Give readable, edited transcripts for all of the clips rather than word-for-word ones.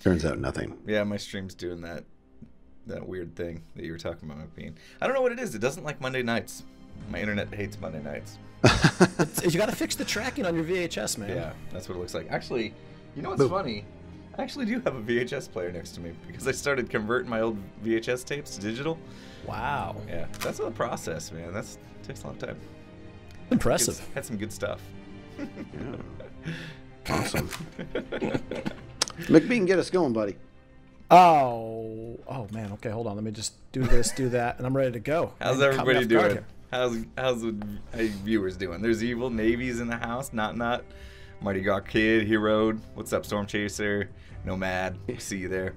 Turns out nothing. Yeah, my stream's doing that weird thing that you were talking about, Mkbean. I don't know what it is. It doesn't like Monday nights. My internet hates Monday nights. You got to fix the tracking on your VHS, man. Yeah, that's what it looks like. Actually, you know what's funny? I actually do have a VHS player next to me because I started converting my old VHS tapes to digital. Wow. Yeah, that's a process, man. That takes a long time. Impressive. Had some good stuff. Yeah. Awesome. Mkbean, get us going, buddy. Oh man. Okay, hold on. Let me just do this, do that, and I'm ready to go. How's everybody doing? How's the viewers doing? There's Evil, Navy's in the house. Not. Marty Gawk Kid, Hero. What's up, Storm Chaser? Nomad. See you there.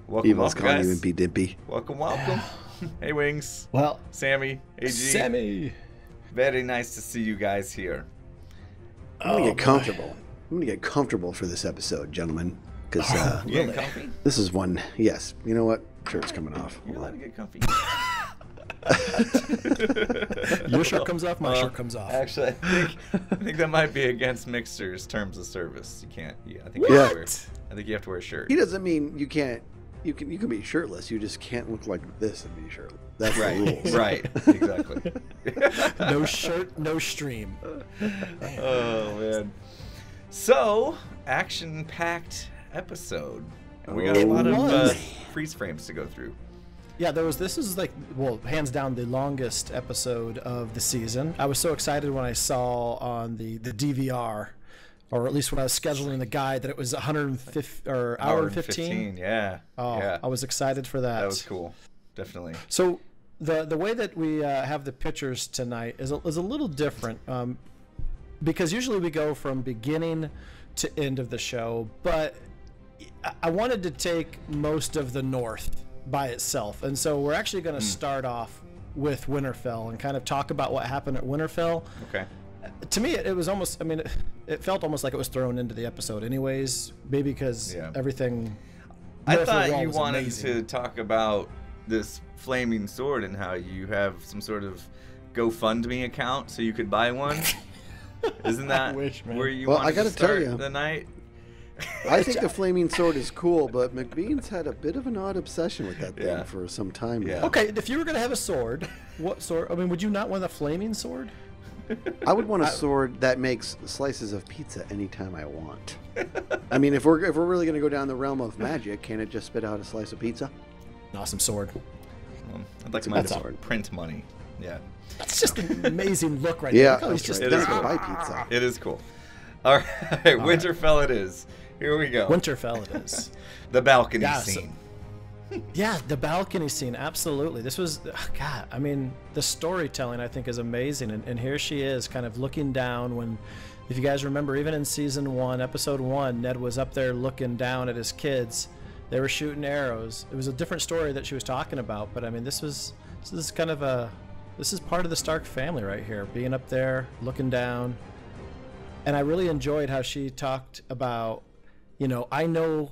Welcome, Evil's welcome, calling guys. you Impy Dimpy. Welcome. Hey, Wings. Well, Sammy, AG. Sammy. Very nice to see you guys here. I'm gonna get comfortable. I'm gonna get comfortable for this episode, gentlemen. Because You getting comfy? this is one. Yes. You know what? Shirt's coming off. You're allowed to get comfy. Your shirt comes off, my shirt comes off. Actually, I think that might be against Mixer's terms of service. You can't. Yeah, I think you have to wear a shirt. He doesn't mean you can't. You can be shirtless. You just can't look like this and be shirtless. That's right. the rules. Right. Exactly. No shirt, no stream. Oh man. So, action-packed episode. And we got a lot of freeze frames to go through. Yeah, this is like, well, hands down the longest episode of the season. I was so excited when I saw on the DVR, or at least when I was scheduling the guide, that it was 150 or hour and 15. Yeah. Oh, yeah. I was excited for that. That was cool. Definitely. So the way that we have the pictures tonight is a little different, because usually we go from beginning to end of the show, but I wanted to take most of the North by itself, and so we're actually going to start off with Winterfell and kind of talk about what happened at Winterfell. Okay. To me, it was almost, I mean, it felt almost like it was thrown into the episode anyways, maybe because everything. I thought you wanted to talk about this flaming sword and how you have some sort of GoFundMe account so you could buy one. Isn't that where you wanted to start the night? I think the flaming sword is cool, but Mkbean's had a bit of an odd obsession with that thing for some time now. Okay, if you were going to have a sword, what sword? I mean, would you not want a flaming sword? I would want a sword that makes slices of pizza anytime I want. I mean, if we're really going to go down the realm of magic, can it just spit out a slice of pizza? An awesome sword. I'd like mine to print money. Yeah. That's just an amazing look right there. Yeah, he's just going to buy pizza. It is cool. All right, Winterfell it is. Here we go. Winterfell it is. The balcony scene. Yeah, the balcony scene, absolutely. This was, God, I mean, the storytelling I think is amazing. And here she is kind of looking down when, if you guys remember, even in season 1, episode 1, Ned was up there looking down at his kids. They were shooting arrows. It was a different story that she was talking about, but I mean, this is kind of this is part of the Stark family right here, being up there, looking down. And I really enjoyed how she talked about, you know, I know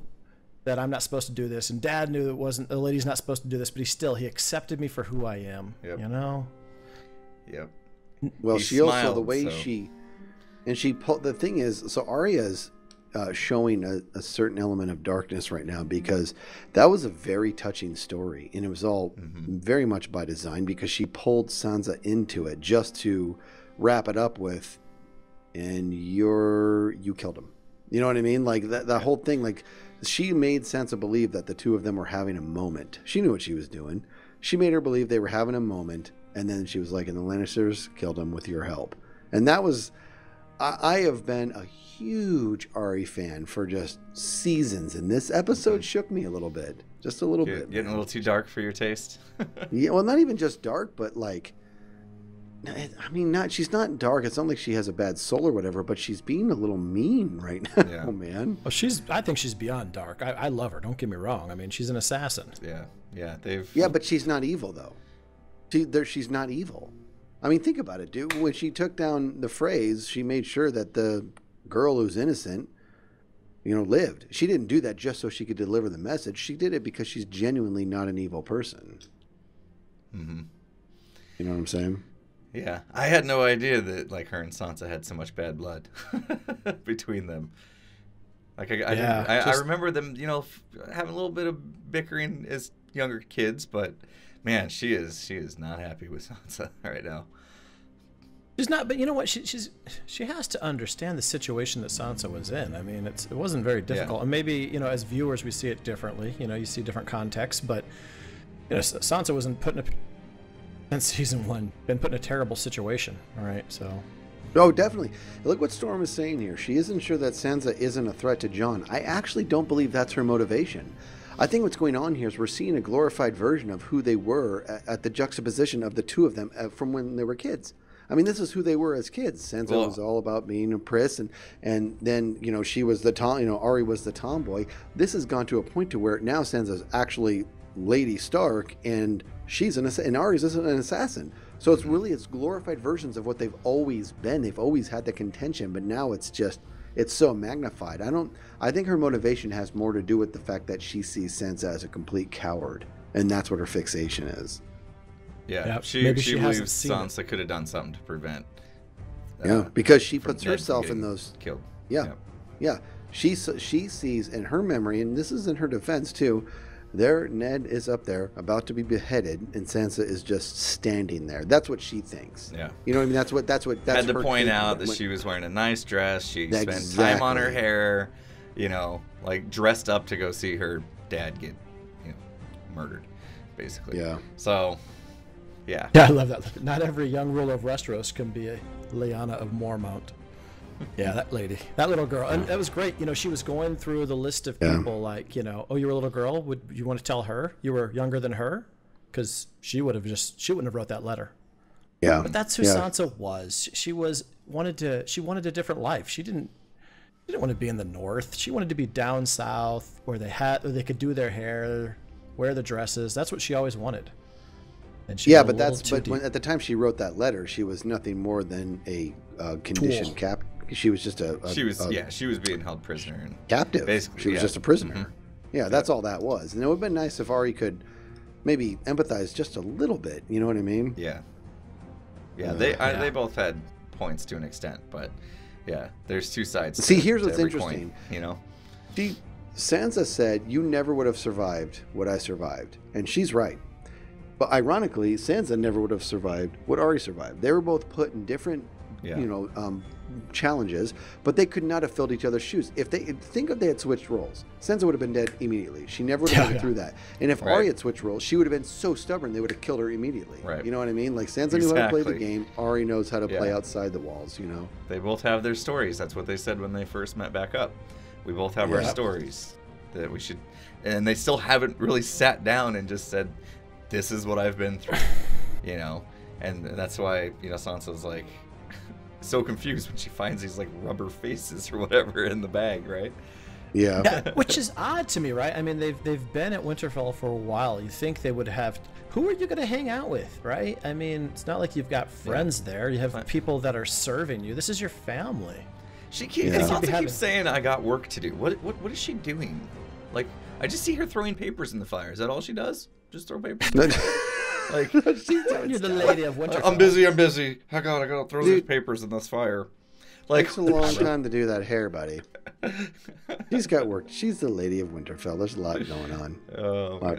that I'm not supposed to do this, and Dad knew the lady's not supposed to do this, but he accepted me for who I am. Yep. You know. Yep. Well, she smiled, also the way the thing is, so Arya's showing a certain element of darkness right now, because that was a very touching story, and it was all very much by design, because she pulled Sansa into it just to wrap it up with, and you killed him. You know what I mean? Like that whole thing, like she made Sansa believe that the two of them were having a moment. She knew what she was doing. She made her believe they were having a moment, and then she was like, and the Lannisters killed him with your help. And that was, I have been a huge Arya fan for just seasons, and this episode shook me a little bit. Just a little bit. Getting a little too dark for your taste? Yeah, well, not even just dark, but like, I mean, she's not dark. It's not like she has a bad soul or whatever, but she's being a little mean right now, man. Well, I think she's beyond dark. I love her. Don't get me wrong. I mean, she's an assassin. Yeah, but she's not evil, though. She's not evil. I mean, think about it, dude. When she took down the phrase, she made sure that the girl who's innocent, lived. She didn't do that just so she could deliver the message. She did it because she's genuinely not an evil person. Mm-hmm. You know what I'm saying? Yeah, I had no idea that her and Sansa had so much bad blood between them. Like I remember them, you know, having a little bit of bickering as younger kids, but man, she is not happy with Sansa right now. She's not, but you know what? She has to understand the situation that Sansa was in. I mean, it wasn't very difficult, and maybe, you know, as viewers we see it differently. You know, you see different contexts, but you know, Sansa wasn't put in since season 1 been put in a terrible situation. All right, so. Oh, definitely. Look what Storm is saying here. She isn't sure that Sansa isn't a threat to Jon. I actually don't believe that's her motivation. I think what's going on here is we're seeing a glorified version of who they were at the juxtaposition of the two of them from when they were kids. I mean, this is who they were as kids. Sansa was all about being a priss, and then, you know, she was the Arya was the tomboy. This has gone to a point to where now Sansa's actually Lady Stark, and and Arya's an assassin. So it's glorified versions of what they've always been. They've always had the contention, but now it's so magnified. I think her motivation has more to do with the fact that she sees Sansa as a complete coward, and that's what her fixation is. Yeah, she believes Sansa could have done something to prevent. Because she puts herself in those killed. Yeah. She sees in her memory, and this is in her defense too. Ned is up there about to be beheaded, and Sansa is just standing there. That's what she thinks. Yeah, you know what I mean. That's had to point out that she was wearing a nice dress. She spent time on her hair. You know, like dressed up to go see her dad get, you know, murdered, basically. Yeah. So. Yeah, I love that. Not every young ruler of Westeros can be a Lyanna of Mormont. Yeah, that lady, that little girl, and that was great. You know, she was going through the list of people, like, you know, oh, you were a little girl. Would you want to tell her you were younger than her? Because she wouldn't have wrote that letter. Yeah, but that's who Sansa was. She wanted a different life. She didn't want to be in the north. She wanted to be down south where they could do their hair, wear the dresses. That's what she always wanted. And when at the time she wrote that letter, she was nothing more than a conditioned cap. She was just she was being held prisoner and captive. Basically, she was just a prisoner. Mm-hmm. Yeah, that's all that was. And it would have been nice if Arya could maybe empathize just a little bit. You know what I mean? Yeah. Yeah, they both had points to an extent, but yeah, there's two sides. See, here's what's interesting. Coin, you know, Sansa said, "You never would have survived what I survived," and she's right. But ironically, Sansa never would have survived what Arya survived. They were both put in different, challenges, but they could not have filled each other's shoes. If they had switched roles, Sansa would have been dead immediately. She never would have made it through that. And if Arya had switched roles, she would have been so stubborn they would have killed her immediately. Right. You know what I mean? Like Sansa knew how to play the game. Arya knows how to play outside the walls. You know. They both have their stories. That's what they said when they first met back up. We both have our stories that we should, and they still haven't really sat down and just said, this is what I've been through, you know, and that's why, you know, Sansa's like so confused when she finds these like rubber faces or whatever in the bag, right? Yeah, which is odd to me, right? I mean, they've been at Winterfell for a while. You think they would have. Who are you going to hang out with, right? I mean, it's not like you've got friends there. You have people that are serving you. This is your family. Sansa keeps saying, "I got work to do." What is she doing? Like, I just see her throwing papers in the fire. Is that all she does? Just throw papers? Like, you're the lady of Winterfell. I'm busy. I gotta throw these papers in this fire. Like, takes a long time to do that hair, buddy. She's got work. She's the lady of Winterfell. There's a lot going on.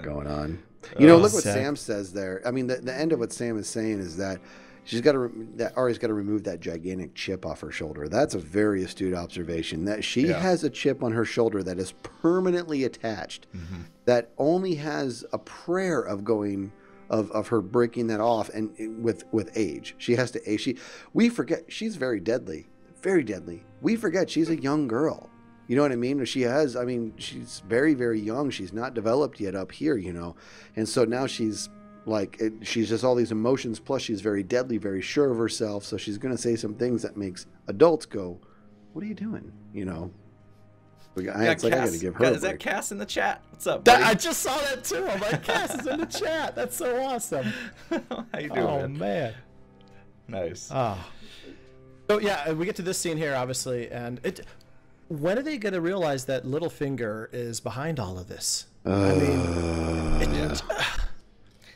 Going on. You know, look what Sam says there. I mean, the end of what Sam is saying is that Arya's got to remove that gigantic chip off her shoulder. That's a very astute observation. That she has a chip on her shoulder that is permanently attached. Mm-hmm. That only has a prayer of her breaking that off, and with age, she has to age. We forget she's very deadly. We forget she's a young girl. You know what I mean? She's very, very young. She's not developed yet up here, you know, and so now she's just all these emotions, plus she's very deadly, very sure of herself, so she's going to say some things that makes adults go, what are you doing? You know, I got to give her a break. Is that Cass in the chat? What's up, buddy? I just saw that too. I'm like, Cass is in the chat. That's so awesome. How you doing, man? Nice. So yeah, we get to this scene here, obviously, and when are they going to realize that Littlefinger is behind all of this?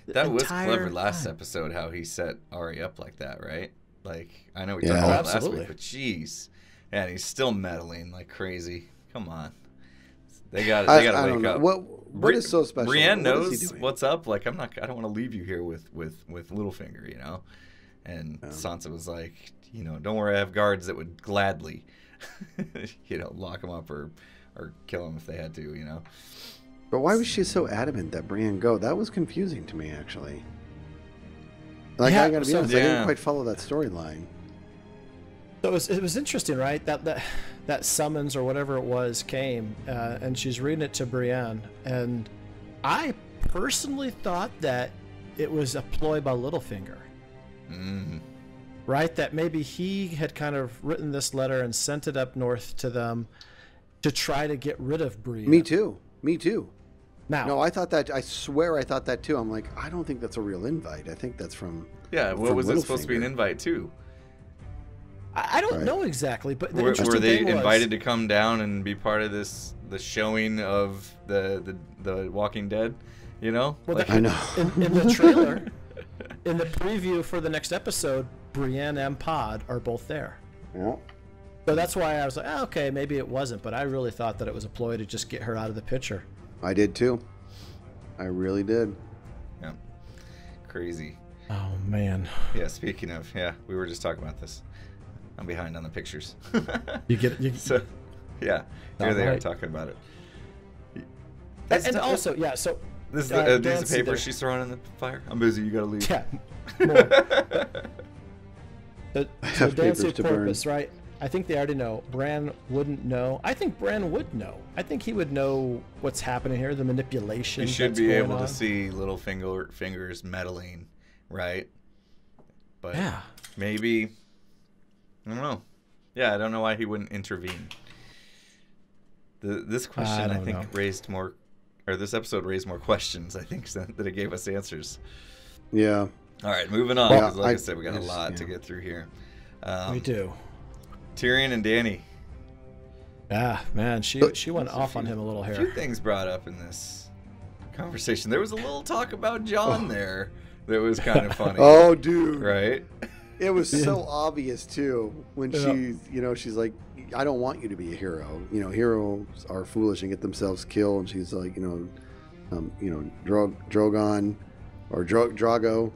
That was clever last episode, how he set Arya up like that, right? Like, I know we talked about it last week, but jeez. And he's still meddling like crazy. Come on. They got to wake up. What is so special? Brienne knows what's up. Like, I don't want to leave you here with Littlefinger, you know? And Sansa was like, you know, don't worry, I have guards that would gladly, you know, lock him up or kill him if they had to, you know? But why was she so adamant that Brienne go? That was confusing to me, actually. Like, I gotta be honest, I didn't quite follow that storyline. So it was interesting, right? That summons or whatever it was came, and she's reading it to Brienne, and I personally thought that it was a ploy by Littlefinger. Right? That maybe he had kind of written this letter and sent it up north to them to try to get rid of Brienne. Me too. Now, no, I thought that. I swear I thought that too. I'm like, I don't think that's a real invite. I think that's from. Yeah, what was it supposed to be an invite to? I don't know exactly, but the were they thing invited to come down and be part of the showing of the Walking Dead? You know, well, I know. In the trailer, in the preview for the next episode, Brienne and Pod are both there. Yeah. So that's why I was like, okay, maybe it wasn't, but I really thought that it was a ploy to just get her out of the picture. I did too. I really did. Yeah. Crazy. Oh man. Yeah. Speaking of, we were just talking about this. I'm behind on the pictures. So, yeah, here they are talking about it. And also, so this is the piece of paper she's throwing in the fire. I'm busy. You gotta leave. Yeah. So Dance's purpose, right? I think they already know. Bran wouldn't know. I think Bran would know. I think he would know what's happening here, the manipulation. You should be able to see Littlefinger's meddling, right? But maybe, I don't know. Yeah, I don't know why he wouldn't intervene. This question, I think, raised more, or this episode raised more questions, I think, than it gave us answers. Yeah. All right, moving on, because like I said, we got a lot to get through here. We do. Tyrion and Dany. Man, she went off on him a little here. A few things brought up in this conversation. There was a little talk about Jon there that was kind of funny. Oh, dude. Right? It was so obvious, too, when she's like, I don't want you to be a hero. You know, heroes are foolish and get themselves killed. And she's like, Drogon or Drago.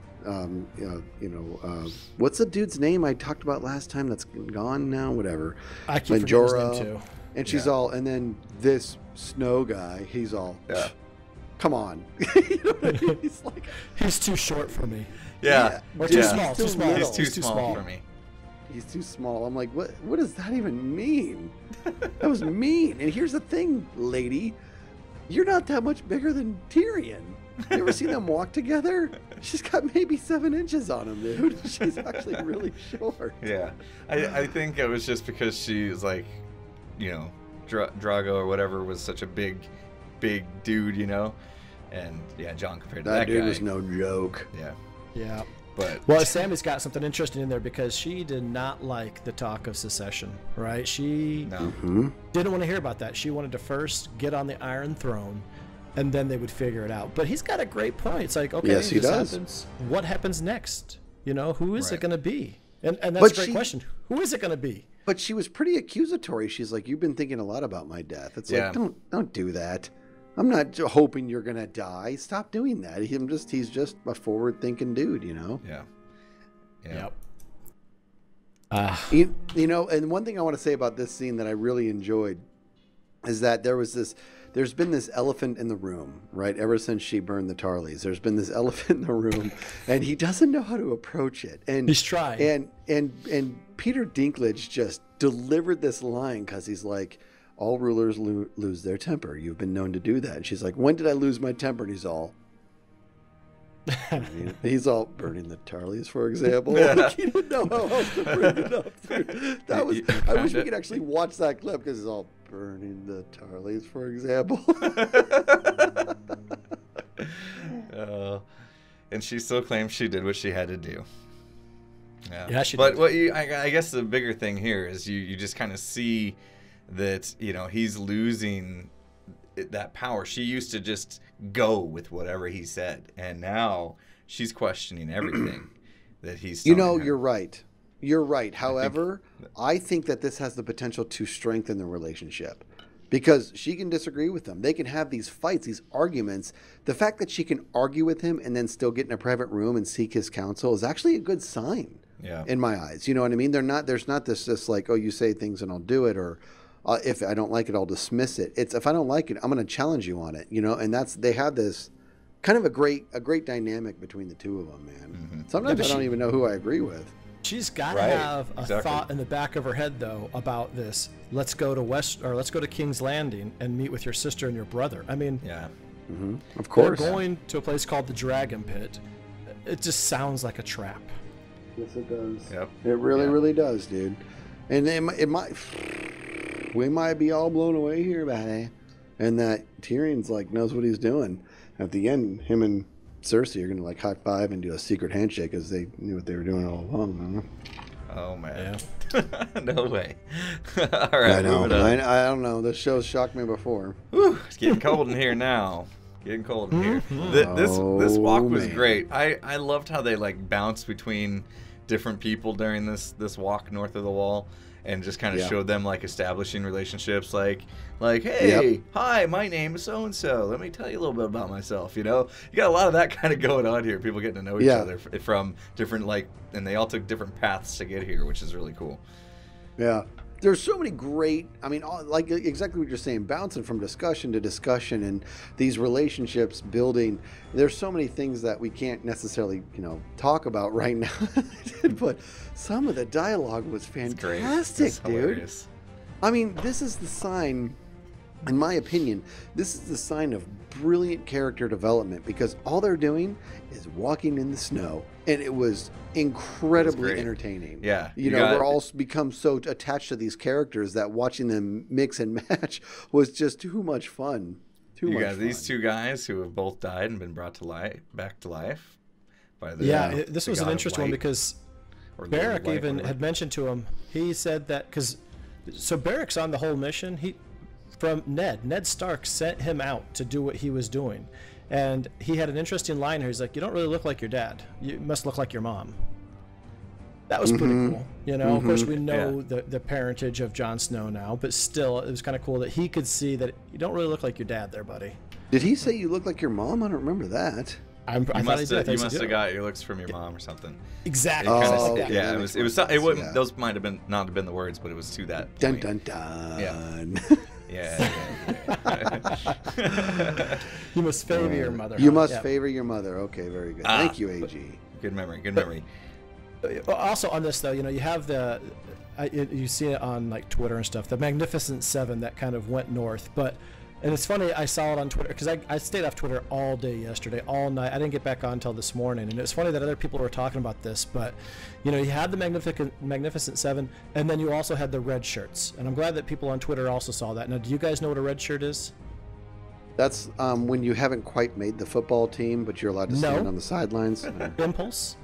What's the dude's name I talked about last time that's gone now? Whatever. I keep forgetting his name too. And she's all, and then this Snow guy, he's all, come on. You know what I mean? He's like, he's too short for me. Yeah. Or too small. Too small. He's too small for me. He's too small. I'm like, what does that even mean? That was mean. And here's the thing, lady. You're not that much bigger than Tyrion. You ever seen them walk together? She's got maybe 7 inches on him, dude. She's actually really short. Yeah. I think it was just because she's like, Drago or whatever was such a big dude, And Jon compared to that dude guy was no joke. Yeah. But Sammy's got something interesting in there because she did not like the talk of secession, right? She didn't want to hear about that. She wanted to first get on the Iron Throne, and then they would figure it out. But he's got a great point. It's like, okay, yes, he does. Happens. What happens next? Who is it going to be? And that's a great question. Who is it going to be? But she was pretty accusatory. She's like, you've been thinking a lot about my death. It's like, don't do that. I'm not hoping you're gonna die. Stop doing that. He's just a forward-thinking dude, Yeah. Yep. And one thing I want to say about this scene that I really enjoyed is that there's been this elephant in the room, right? Ever since she burned the Tarleys, there's been this elephant in the room, and he doesn't know how to approach it. And he's trying. And Peter Dinklage just delivered this line because he's like, all rulers lose their temper. You've been known to do that. And she's like, when did I lose my temper? And he's all burning the Tarleys, for example. Like, he didn't know how else to bring it up. I wish we could actually watch that clip because he's all burning the Tarleys, for example. And she still claims she did what she had to do. Yeah, she did. But I guess the bigger thing here is you just kind of see that he's losing that power. She used to just go with whatever he said, and now she's questioning everything that he's telling her. You're right. However, I think that this has the potential to strengthen the relationship because she can disagree with him. They can have these fights, these arguments. The fact that she can argue with him and then still get in a private room and seek his counsel is actually a good sign. Yeah. In my eyes, you know what I mean? There's not this like, oh, you say things and I'll do it, or if I don't like it, I'll dismiss it. It's if I don't like it, I'm going to challenge you on it, you know. And they have this kind of a great dynamic between the two of them, man. Mm-hmm. Sometimes I don't even know who I agree with. She's got to have a thought in the back of her head though about this. Let's go to King's Landing and meet with your sister and your brother. I mean, yeah, of course. They're going to a place called the Dragon Pit. It just sounds like a trap. Yes, it does. Yep. It really does, dude. And we might be all blown away here about it, and that Tyrion's like knows what he's doing. At the end, him and Cersei are gonna like high five and do a secret handshake as they knew what they were doing all along. Oh man, no way. All right, I know. I don't know. This show's shocked me before. Whew, it's getting cold in here now. Getting cold in here. This walk was great. I loved how they like bounced between different people during this walk north of the wall, and just kind of showed them like establishing relationships, like hey, hi, my name is so and so. Let me tell you a little bit about myself. You know, you got a lot of that kind of going on here. People getting to know each other from different and they all took different paths to get here, which is really cool. Yeah. There's so many great, I mean, like exactly what you're saying, bouncing from discussion to discussion and these relationships building. There's so many things that we can't necessarily, talk about right now. But some of the dialogue was fantastic, dude. Hilarious. I mean, this is the sign, in my opinion, this is the sign of brilliant character development, because all they're doing is walking in the snow. And it was incredibly entertaining. Yeah. We're all become so attached to these characters that watching them mix and match was just too much fun. These two guys who have both died and been brought back to life by the this was an interesting one, because Beric even had mentioned to him, he said that so Beric's on the whole mission. From Ned Stark sent him out to do what he was doing. And he had an interesting line here. He's like, you don't really look like your dad. You must look like your mom. That was pretty cool. Of course, we know the parentage of Jon Snow now, but still, it was kind of cool that he could see that you don't really look like your dad there, buddy. Did he say you look like your mom? I don't remember that. You must have got your looks from your mom or something. Exactly. It wouldn't. Those might have not have been the words, but it was to that point. Dun dun dun. Yeah. You must favor your mother. You must favor your mother. Okay, very good. Thank you, AG. Good memory. Also on this though, you have you see it on like Twitter and stuff, the Magnificent Seven that kind of went north, and it's funny, I saw it on Twitter because I stayed off Twitter all day yesterday, all night. I didn't get back on until this morning, and it's funny that other people were talking about this, but you had the Magnificent Seven, and then you also had the red shirts, and I'm glad that people on Twitter also saw that. Now, do you guys know what a red shirt is? That's when you haven't quite made the football team, but you're allowed to stand on the sidelines. Impulse.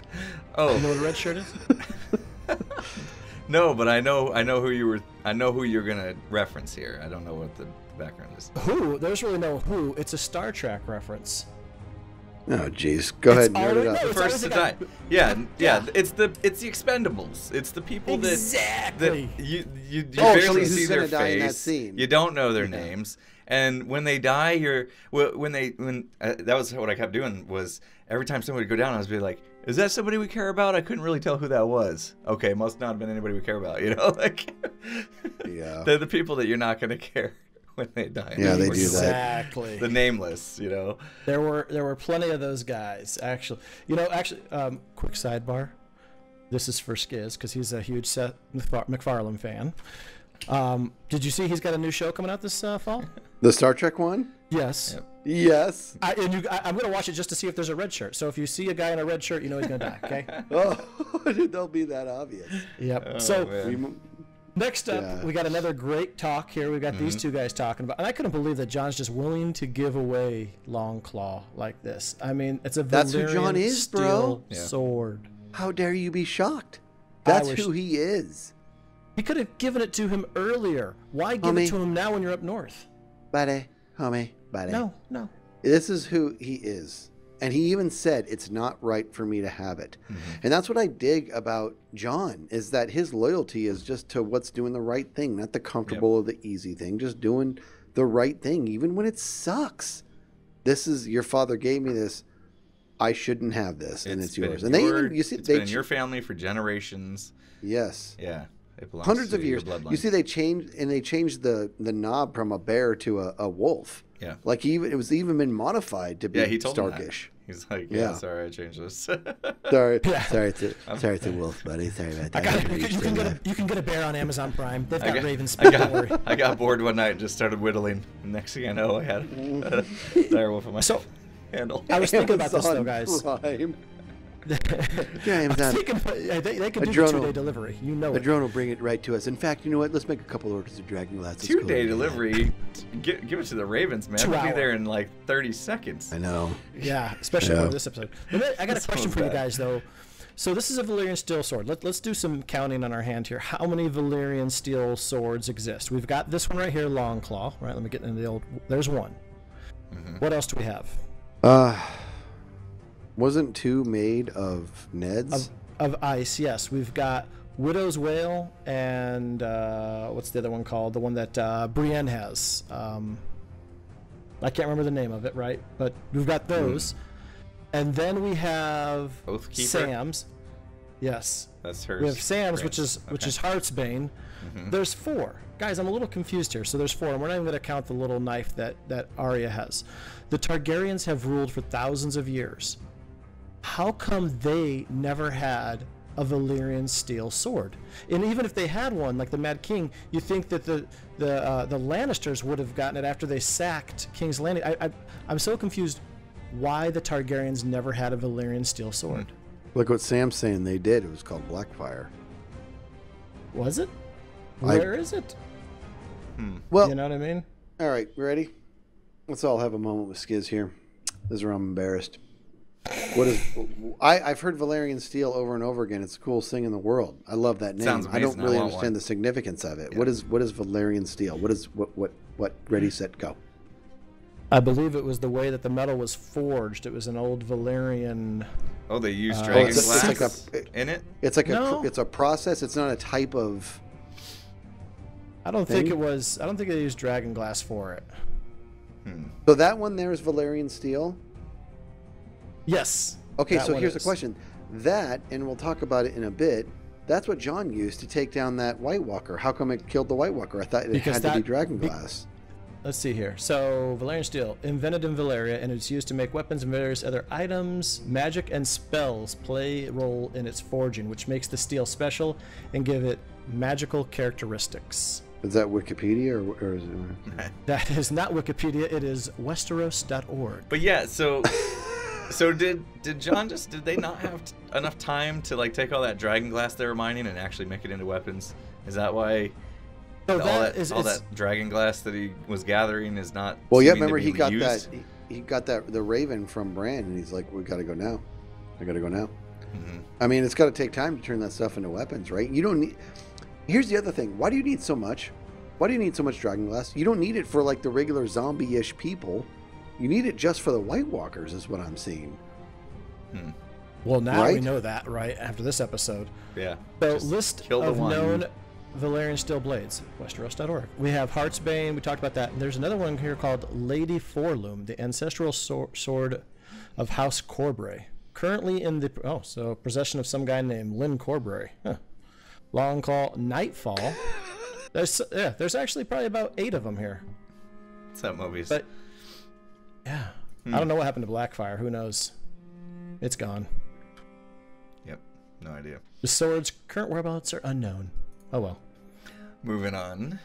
Oh, you know what a red shirt is? No, but I know who you're gonna reference here. I don't know what the background is. Who? There's really no who. It's a Star Trek reference. Oh, jeez. Go ahead and nerd it up. The first to die. Yeah. It's the Expendables. It's the people that you barely see their face. You don't know their names. And when they die, that was what I kept doing, was every time somebody would go down, I was be like, is that somebody we care about? I couldn't really tell who that was. Okay, must not have been anybody we care about, Yeah. They're the people that you're not going to care when they die. Yeah, they do that. Exactly. The nameless, There were plenty of those guys, actually. Quick sidebar. This is for Skiz, because he's a huge Seth MacFarlane fan. Did you see he's got a new show coming out this fall? The Star Trek one? Yes. Yep. Yes. I'm going to watch it just to see if there's a red shirt. So if you see a guy in a red shirt, you know he's going to die, okay? They'll be that obvious. Yep. Next up, we got another great talk here. We got these two guys talking about, and I couldn't believe that John's just willing to give away Longclaw like this. I mean, it's a That's who John is, bro. Sword. How dare you be shocked? That's who he is. He could have given it to him earlier. Why give it to him now when you're up north? Buddy. No. This is who he is. And he even said, it's not right for me to have it. And that's what I dig about Jon, is that his loyalty is just to what's doing the right thing, not the comfortable or the easy thing, just doing the right thing, even when it sucks. This is, your father gave me this. I shouldn't have this, and it's yours. And they even, you see, it's been in your family for generations. Yes. Yeah. It belongs hundreds to of years. Your bloodline. You see, they changed the knob from a bear to a wolf. Yeah. Like it was even been modified to be he told Starkish. He's like, yeah, sorry, I changed this. sorry, it's a wolf, buddy. Sorry about that. You can get a bear on Amazon Prime. They've got Raven speed. I got bored one night and just started whittling. And next thing I know, I had a dire wolf on my handle. I was thinking about this though, guys. Prime. They can do 2-day delivery. You know, the drone will bring it right to us. In fact, you know what? Let's make a couple orders of Dragonglass. 2-day delivery. Give it to the Ravens, man. We'll be there in like 30 seconds. I know. Yeah, especially for this episode. I got a question for you guys though. So this is a Valyrian steel sword. Let's do some counting on our hand here. How many Valyrian steel swords exist? We've got this one right here, Longclaw. Right. Let me get into the old. There's one. What else do we have? Wasn't 2 made of Neds? Of ice, yes. We've got Widow's Wail and what's the other one called? The one that Brienne has. I can't remember the name of it, right? But we've got those. And then we have Oathkeeper? Sam's. Yes. That's hers. We have Sam's, which is Heartsbane. There's 4. Guys, I'm a little confused here. So there's 4, and we're not even going to count the little knife that Arya has. The Targaryens have ruled for thousands of years. How come they never had a Valyrian steel sword? And even if they had one, like the Mad King, you think that the Lannisters would have gotten it after they sacked King's Landing. I'm so confused why the Targaryens never had a Valyrian steel sword. Look what Sam's saying they did. It was called Blackfire. Was it? Where is it? Well, you know what I mean? All right, ready? Let's all have a moment with Skiz here. This is where I'm embarrassed. I've heard Valyrian steel over and over again. It's the coolest thing in the world. I love that name. Sounds amazing. I don't really understand the significance of it. Yeah. What is Valyrian steel? What ready, set, go? I believe it was the way that the metal was forged. It was an old Valyrian. Oh, they use dragon glass in it? It's like it's a process. It's not a type of I don't think they used dragon glass for it. So that one there is Valyrian steel? Yes. Okay, so here's the question. That, and we'll talk about it in a bit, that's what Jon used to take down that White Walker. How come it killed the White Walker? I thought it had to be dragon glass. Let's see here. So, Valyrian steel, invented in Valyria, and it's used to make weapons and various other items. Magic and spells play a role in its forging, which makes the steel special and give it magical characteristics. Is that Wikipedia or is it? That is not Wikipedia. It is Westeros.org. But yeah, so did Jon did they not have enough time to like take all that dragon glass they were mining and actually make it into weapons? Is that why all that dragon glass that he was gathering is not? Well, yeah. Remember he got the Raven from Bran, and he's like, "We got to go now. I got to go now." I mean, it's got to take time to turn that stuff into weapons, right? You don't need. Here's the other thing. Why do you need so much? Why do you need so much dragon glass? You don't need it for like the regular zombie-ish people. You need it just for the White Walkers, is what I'm seeing. Well, now we know that, right? After this episode. Yeah. So list of known Valyrian steel blades, Westeros.org. We have Heartsbane. We talked about that. And there's another one here called Lady Forloom, the ancestral sword of House Corbray. Currently in the possession of some guy named Lynn Corbray. Longclaw Nightfall. There's actually probably about 8 of them here. What's that movies? But yeah, I don't know what happened to Blackfire. Who knows? It's gone. Yep, no idea. The sword's current whereabouts are unknown. Oh well. Moving on.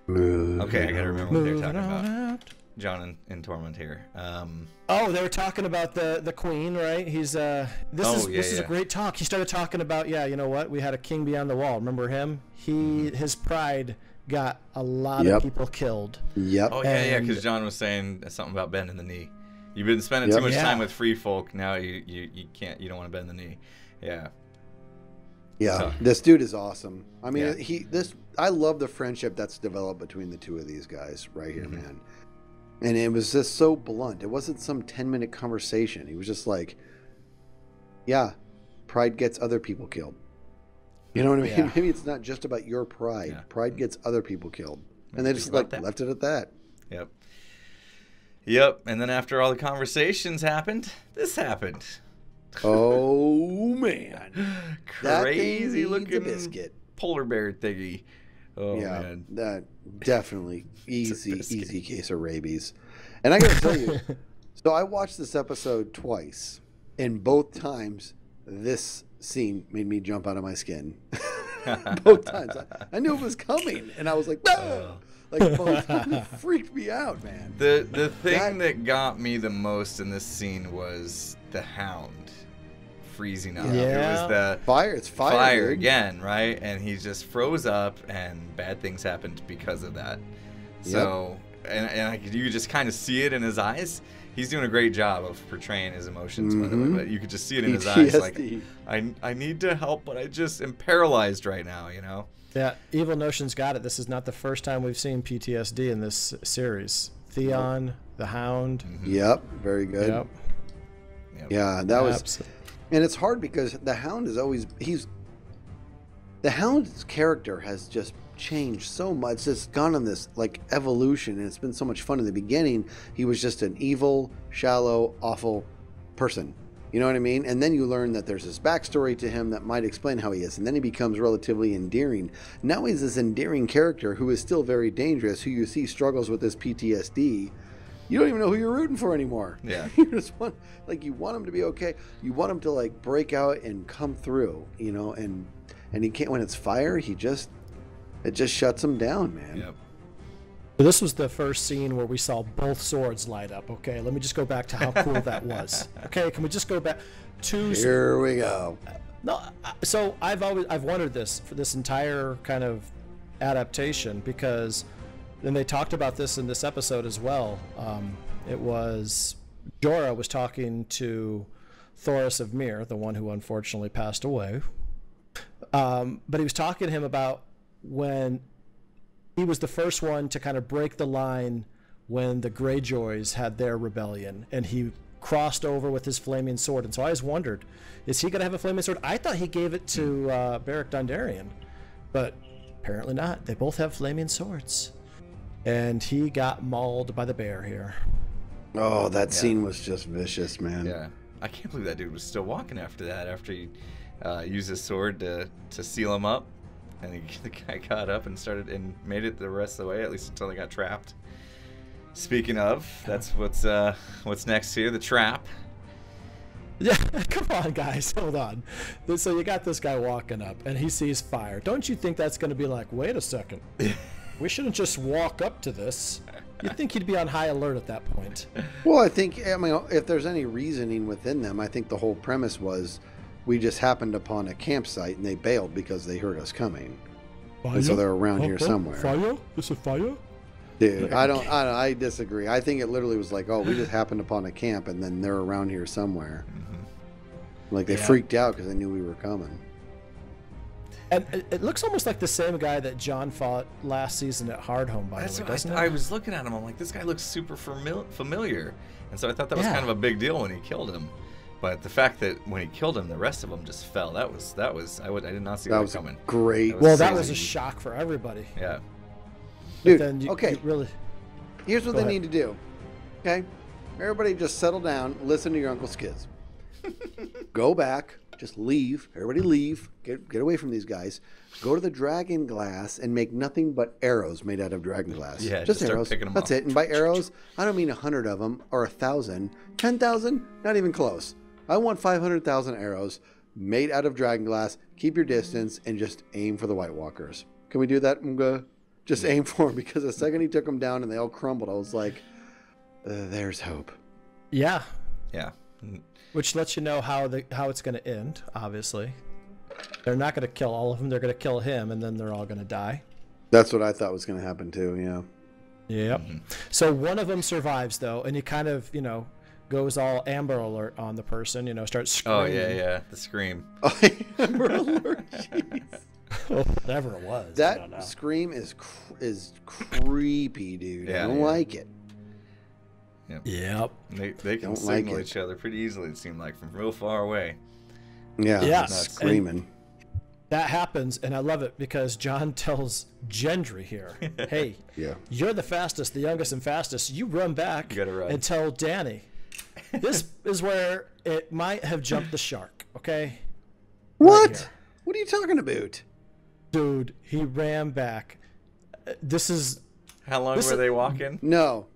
Okay, I gotta remember what they're talking about. Jon and Tormund here. They were talking about the queen, right? He's this is a great talk. He started talking about you know what? We had a king beyond the wall. Remember him? His pride got a lot of people killed. Yep. Oh yeah, because Jon was saying something about bending the knee. You've been spending too much time with free folk. Now you can't. You don't want to bend the knee. Yeah. Yeah, this dude is awesome. I mean, I love the friendship that's developed between the two of these guys right here, man. And it was just so blunt. It wasn't some 10-minute conversation. He was just like, yeah, pride gets other people killed. You know what I mean? Yeah. Maybe it's not just about your pride. Yeah. Pride gets other people killed. And they just left it at that. Yep. And then after all the conversations happened, this happened. Oh, man. Crazy looking biscuit. Polar bear thingy. Oh, yeah, man. That definitely easy case of rabies. And I got to tell you, so I watched this episode twice, and both times this scene made me jump out of my skin. Both times. I knew it was coming, and I was like, ah! Like, both times it freaked me out, man. The thing that got me the most in this scene was the Hound freezing up. Yeah. It was the fire. It's fire again, right? And he just froze up, and bad things happened because of that. So, and you could just kind of see it in his eyes. He's doing a great job of portraying his emotions, by the way, but you could just see it in his eyes. Like, I need to help, but I just am paralyzed right now, you know? Yeah, Evil Notion's got it. This is not the first time we've seen PTSD in this series. Theon, the Hound. Yep, very good. Yep. Yeah, that was... And it's hard because the Hound is always... The Hound's character has just changed so much. It's gone on this like evolution, and it's been so much fun. In the beginning, he was just an evil, shallow, awful person. You know what I mean? And then you learn that there's this backstory to him that might explain how he is. And then he becomes relatively endearing. Now he's this endearing character who is still very dangerous, who you see struggles with this PTSD. You don't even know who you're rooting for anymore. Yeah. You just want, you want him to be okay. You want him to like break out and come through, you know, and he can't. When it's fire, it just shuts him down, man. Yep. This was the first scene where we saw both swords light up. Okay, let me just go back to how cool that was. Okay, can we just go back to... Here we go. No, so I've wondered this for this entire kind of adaptation, because then they talked about this in this episode as well. It was Jorah was talking to Thoros of Myr, the one who unfortunately passed away. But he was talking to him about when he was the first one to kind of break the line when the Greyjoys had their rebellion, and he crossed over with his flaming sword. And so I always wondered, is he going to have a flaming sword? I thought he gave it to Beric Dondarrion, but apparently not. They both have flaming swords. And he got mauled by the bear here. Oh, that scene was just vicious, man. Yeah. I can't believe that dude was still walking after that, after he used his sword to seal him up. And the guy got up and started and made it the rest of the way, at least until they got trapped. Speaking of, that's what's next here, the trap. Yeah, come on, guys, hold on. So you got this guy walking up, and he sees fire. Don't you think that's going to be like, wait a second, we shouldn't just walk up to this? You'd think he'd be on high alert at that point. Well, I mean, if there's any reasoning within them, I think the whole premise was, we just happened upon a campsite and they bailed because they heard us coming. Fire? And so they're around here somewhere. Fire? Is it fire? Dude, I disagree. I think it literally was like, oh, we just happened upon a camp and then they're around here somewhere. Mm-hmm. Like they freaked out because they knew we were coming. And it looks almost like the same guy that Jon fought last season at Hardhome, by the way, doesn't it? I was looking at him, I'm like, this guy looks super familiar. And so I thought that was kind of a big deal when he killed him. But the fact that when he killed him, the rest of them just fell. That was I did not see that coming. Great. That was a shock for everybody. Yeah. Dude, then here's what they need to do. Okay? Everybody just settle down, listen to your Uncle Skiz. Go back, just leave. Everybody leave. Get away from these guys. Go to the dragon glass and make nothing but arrows made out of dragon glass. Yeah, just arrows. That's it. And by arrows, I don't mean 100 of them or 1,000. 10,000? Not even close. I want 500,000 arrows made out of dragon glass. Keep your distance and just aim for the White Walkers. Can we do that, Mga? Just aim for them, because the second he took them down and they all crumbled, I was like, there's hope. Yeah. Yeah. Which lets you know how it's going to end, obviously. They're not going to kill all of them. They're going to kill him, and then they're all going to die. That's what I thought was going to happen, too, yeah. Yep. Mm-hmm. So one of them survives, though, and he kind of, goes all Amber Alert on the person, starts screaming. Oh, yeah, the scream. Oh, Amber Alert, jeez. Whatever it was. That scream is creepy, dude. Yeah, I don't like it. Yep. They can signal each other pretty easily, it seemed like, from real far away. Yeah, screaming. That happens, and I love it because Jon tells Gendry here, hey, you're the fastest, the youngest and fastest. You run back and tell Dany. This is where it might have jumped the shark, okay? What? Right, what are you talking about? Dude, he ran back. This is... How long were they walking? No.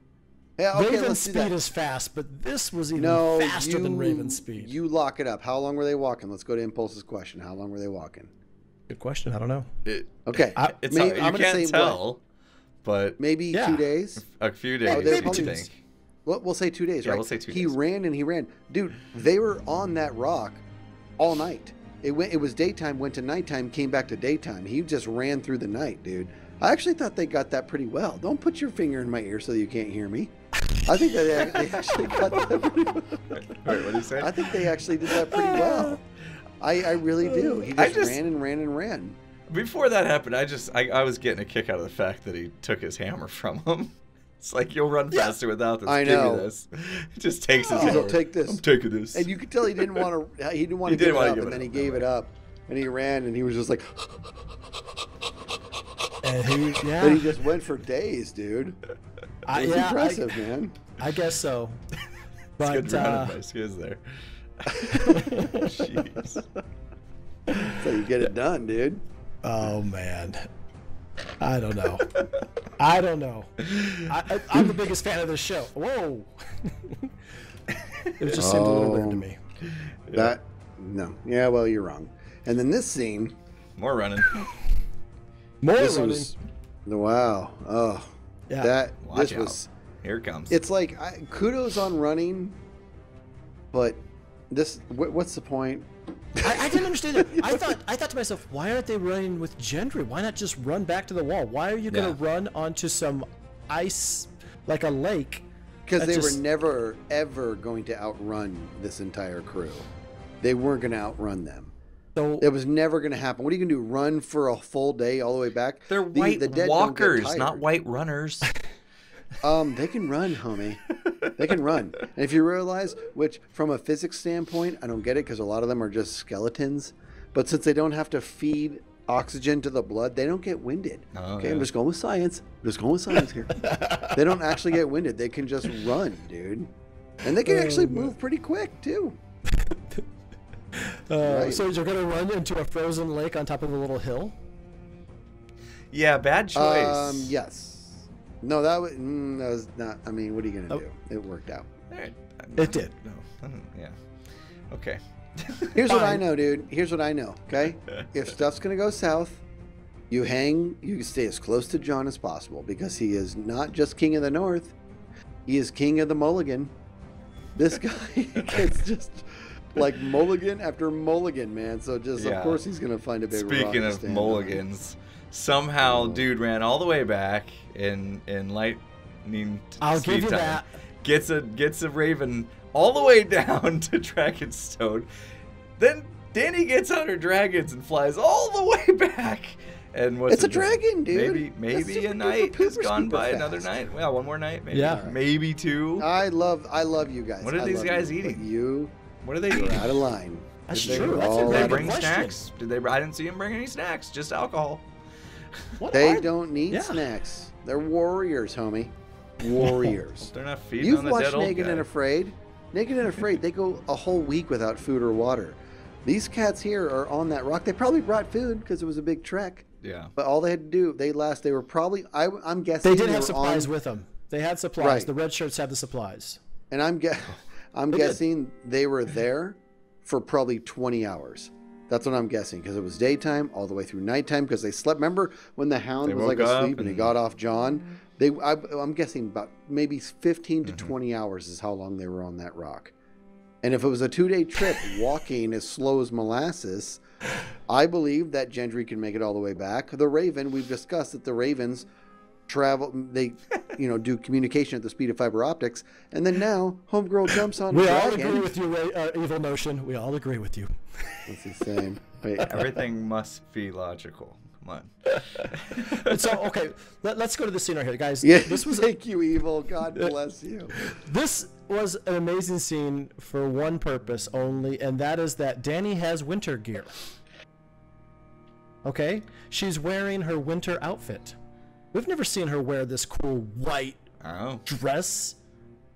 Yeah, okay, Raven's speed is fast, but this was even faster than Raven's speed. You lock it up. How long were they walking? Let's go to Impulse's question. How long were they walking? Good question. I don't know. Okay. You can't tell, but... Maybe 2 days? A few days, maybe you think. We'll say 2 days, right? We'll say 2 days. He ran and he ran. Dude, they were on that rock all night. It was daytime, went to nighttime, came back to daytime. He just ran through the night, dude. I actually thought they got that pretty well. Don't put your finger in my ear so you can't hear me. I think they actually got that pretty well. Wait, what did you say? I think they actually did that pretty well. I really do. He just ran and ran and ran. Before that happened, I was getting a kick out of the fact that he took his hammer from him. It's like, you'll run faster without this. I know. Give me this. He just takes his hammer. Take this. I'm taking this. And you could tell he didn't want to. He didn't want to give it up, and then he gave it up, and he ran, and he was just like. And he just went for days, dude. It was impressive, man. I guess so. But it's good running by Skiz there. Jeez. So you get it done, dude. Oh man. I don't know. I'm the biggest fan of this show. Whoa. It just seemed a little weird to me. No. Yeah, well, you're wrong. And then this scene. More running. Wow. Oh. Yeah. Here it comes. It's like, kudos on running, but what's the point? I didn't understand it. I thought to myself, why aren't they running with Gendry? Why not just run back to the wall? Why are you going to run onto some ice, like a lake? Because they were never, ever going to outrun this entire crew. They weren't going to outrun them. So it was never going to happen. What are you going to do? Run for a full day all the way back? They're white walkers, not white runners. They can run, homie. They can run. And if you realize, which from a physics standpoint, I don't get it because a lot of them are just skeletons. But since they don't have to feed oxygen to the blood, they don't get winded. I'm just going with science. Here. They don't actually get winded. They can just run, dude. And they can actually move pretty quick, too. Right. So you're going to run into a frozen lake on top of a little hill? Yeah, bad choice. Yes. No, that was not. I mean, what are you going to do? It worked out. It did. No. Yeah. Okay. Here's what I know, dude. Here's what I know, okay? If stuff's going to go south, you stay as close to Jon as possible because he is not just king of the north. He is king of the mulligan. This guy gets just like mulligan after mulligan, man. So just, of course, he's going to find a big rock. Speaking of mulligans, somehow dude ran all the way back in lightning. I'll give you that. Gets a raven all the way down to Dragonstone. Then Dany gets on her dragons and flies all the way back. And it's a dragon, dude. Maybe a night has gone by. Fast. Another night. Well, one more night. Maybe. Yeah. Maybe two. I love you guys. What are these guys eating? What are they eating? Out of line. That's true. Did they bring snacks? I didn't see them bring any snacks. Just alcohol. They don't need snacks. They're warriors, homie. Warriors. They're not feeding on the dead old guy. You've watched Naked and Afraid. Naked and Afraid. They go a whole week without food or water. These cats here are on that rock. They probably brought food because it was a big trek. Yeah. But all they had to do, they were probably, I'm guessing. They did have supplies with them. They had supplies. Right. The red shirts had the supplies. And I'm guessing they were there for probably 20 hours. That's what I'm guessing because it was daytime all the way through nighttime because they slept. Remember when the hound was like asleep and he got off Jon? I'm guessing about maybe 15 to 20 hours is how long they were on that rock. And if it was a 2-day trip walking as slow as molasses, I believe that Gendry can make it all the way back. The Raven, we've discussed that the Ravens travel, they do communication at the speed of fiber optics. And then now, Homegirl jumps on a dragon. We all agree with you, Evil Notion. We all agree with you. That's the same. Wait. Everything must be logical. Come on. So, okay, let's go to the scene right here, guys. Yeah, this was thank you, Evil. God bless you. This was an amazing scene for one purpose only, and that is that Dany has winter gear. Okay? She's wearing her winter outfit. We've never seen her wear this cool white dress.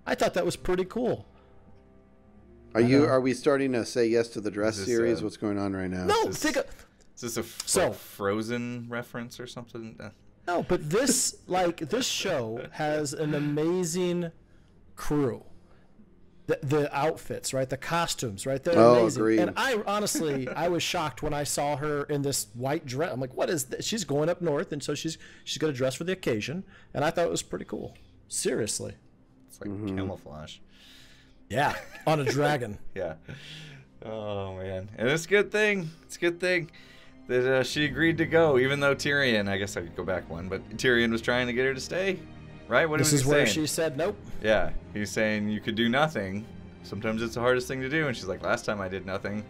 I thought that was pretty cool. Are we starting to say yes to the dress series? What's going on right now? No, is this a Frozen reference or something? No, but this show has an amazing crew. The outfits, right? The costumes, right? They're amazing. Agreed. And I was shocked when I saw her in this white dress. I'm like, what is this? She's going up north, and so she's got a dress for the occasion, and I thought it was pretty cool. Seriously. It's like camouflage. Yeah, on a dragon. Yeah. Oh man, and it's a good thing. It's a good thing that she agreed to go, even though Tyrion. I guess I could go back one, but Tyrion was trying to get her to stay. Right? What this is where she said nope. Yeah, he's saying you could do nothing. Sometimes it's the hardest thing to do, and she's like, last time I did nothing.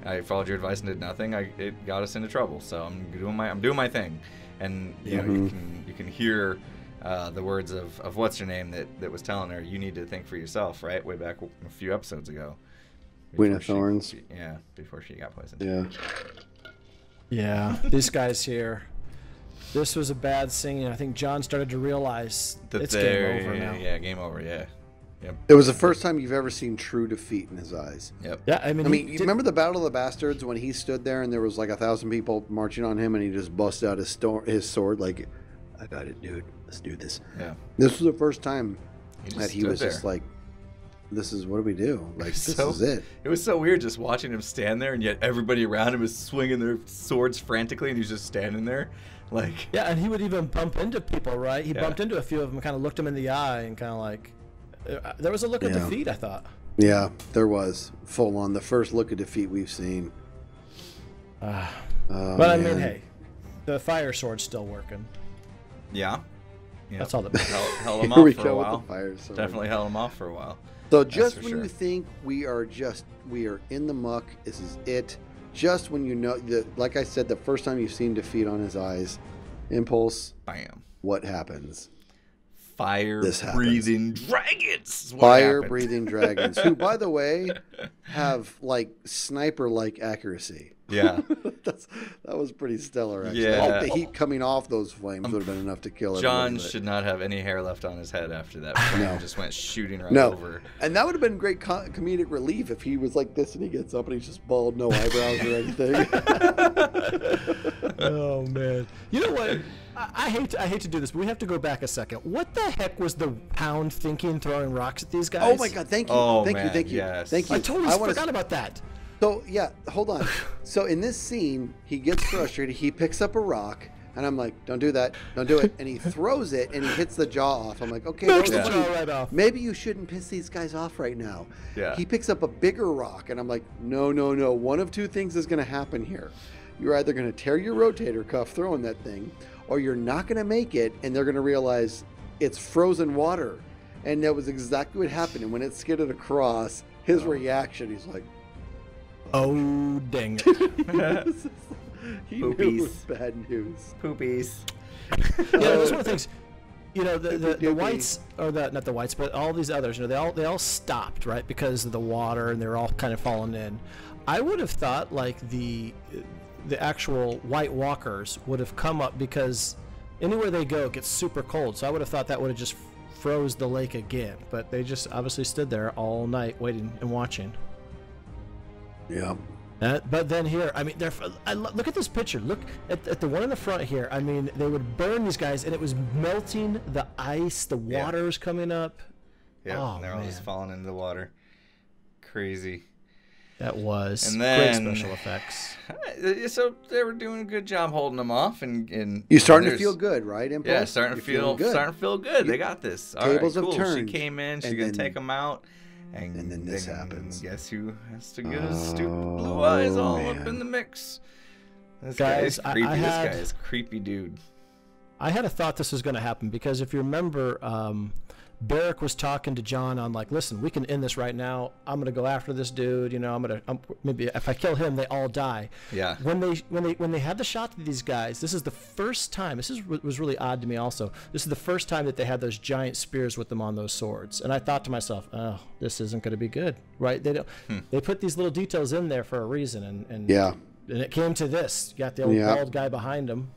I followed your advice and did nothing. It got us into trouble. So I'm doing my thing, and you know you can hear the words of what's her name that was telling her you need to think for yourself, right? Way back a few episodes ago. Queen of Thorns. Before she got poisoned. Yeah, these guys here. This was a bad scene. I think John started to realize that it's game over now. Yeah, game over. Yeah. Yep. It was the first time you've ever seen true defeat in his eyes. Yep. Yeah, I mean, you remember the Battle of the Bastards when he stood there and there was like 1,000 people marching on him and he just busted out his sword like, I got it, dude. Let's do this. Yeah. This was the first time that he was there. just like, this is what do we do? Like, this is it. It was so weird just watching him stand there, and yet everybody around him was swinging their swords frantically, and he's just standing there. Like, yeah, and he would even bump into people, right? He bumped into a few of them, kind of looked them in the eye, and kind of like, there was a look of defeat, I thought. Yeah, there was. Full on. The first look of defeat we've seen. But I mean, hey, the fire sword's still working. Yeah. That's all that held him off for a while. Definitely held him off for a while. So just when you think we are in the muck, this is it. Just when you know that, like I said, the first time you've seen defeat on his eyes, impulse, bam, what happens? Fire-breathing dragons. Fire-breathing dragons, who, by the way, have like sniper-like accuracy. Yeah, that was pretty stellar. Actually, yeah, the heat coming off those flames would have been enough to kill everybody. John should not have any hair left on his head after that. Flame just went shooting right over. And that would have been great comedic relief if he was like this and he gets up and he's just bald, no eyebrows or anything. Oh man, you know what? I hate to do this, but we have to go back a second. What the heck was the Hound thinking, throwing rocks at these guys? Oh my God! Thank you, thank you. Yes. Thank you. I totally forgot about that. So yeah, hold on. So in this scene, he gets frustrated. He picks up a rock, and I'm like, "Don't do that! Don't do it!" And he throws it, and he hits the jaw off. I'm like, "Okay, maybe you shouldn't piss these guys off right now." Yeah. He picks up a bigger rock, and I'm like, "No! One of two things is going to happen here. You're either going to tear your rotator cuff throwing that thing, or you're not going to make it, and they're going to realize it's frozen water." And that was exactly what happened. And when it skidded across, his reaction, he's like, "Oh, dang it." He knew it was bad news. Poopies. Yeah, that's one of the things. You know, the whites, or not the whites, but all these others, you know, they all stopped, right, because of the water, and they're all kind of falling in. I would have thought like the actual White Walkers would have come up, because anywhere they go it gets super cold. So I would have thought that would have just froze the lake again, but they just obviously stood there all night waiting and watching. Yeah. But then here, I mean, look at this picture. Look at the one in the front here. I mean, they would burn these guys, and it was melting the ice. The water's coming up. Yeah, and they're all just falling into the water. Crazy. That was. And then, great special effects. So they were doing a good job holding them off, and you're starting to feel good, right? Impulse? Yeah, starting to feel good. They got this. Tables have turned. She came in. She's gonna take them out. And then this happens. Guess who has to get his stupid blue eyes all up in the mix? This guy is creepy. This guy is creepy, dude. I had a thought this was going to happen, because if you remember, Beric was talking to Jon on like, listen, we can end this right now. I'm gonna go after this dude. You know, maybe if I kill him, they all die. Yeah. When they had the shot to these guys, this is the first time. Was really odd to me also. This is the first time that they had those giant spears with them on those swords, and I thought to myself, oh, this isn't going to be good, right? They don't. They put these little details in there for a reason, and yeah. And it came to this. You got the old bald guy behind him,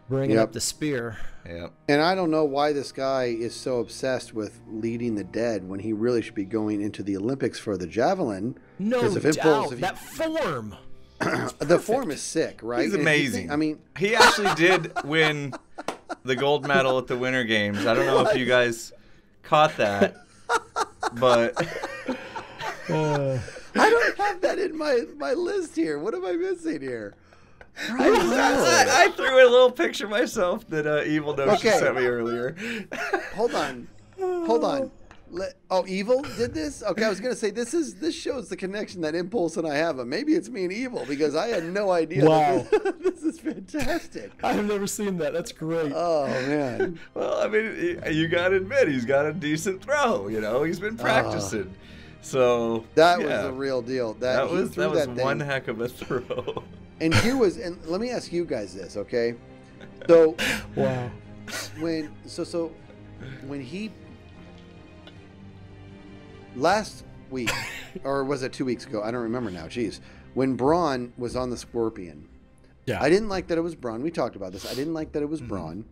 bringing up the spear. Yeah. And I don't know why this guy is so obsessed with leading the dead when he really should be going into the Olympics for the javelin. No doubt. That form. The form is sick, right? He's amazing. He actually did win the gold medal at the Winter Games. I don't know if you guys caught that, but I don't have that in my list here. What am I missing here? I threw in a little picture myself that Evil Notion sent me earlier. Hold on. Evil did this? Okay, I was gonna say this shows the connection that Impulse and I have, but maybe it's me and Evil because I had no idea. Wow, this is fantastic. I have never seen that. That's great. Oh man. Well, I mean, you gotta admit he's got a decent throw. You know, he's been practicing. So that was the real deal. That was one heck of a throw. And let me ask you guys this, okay? So, wow. When he last week, or was it 2 weeks ago? I don't remember now. Jeez, when Bronn was on the Scorpion, I didn't like that it was Bronn. We talked about this. I didn't like that it was Bronn,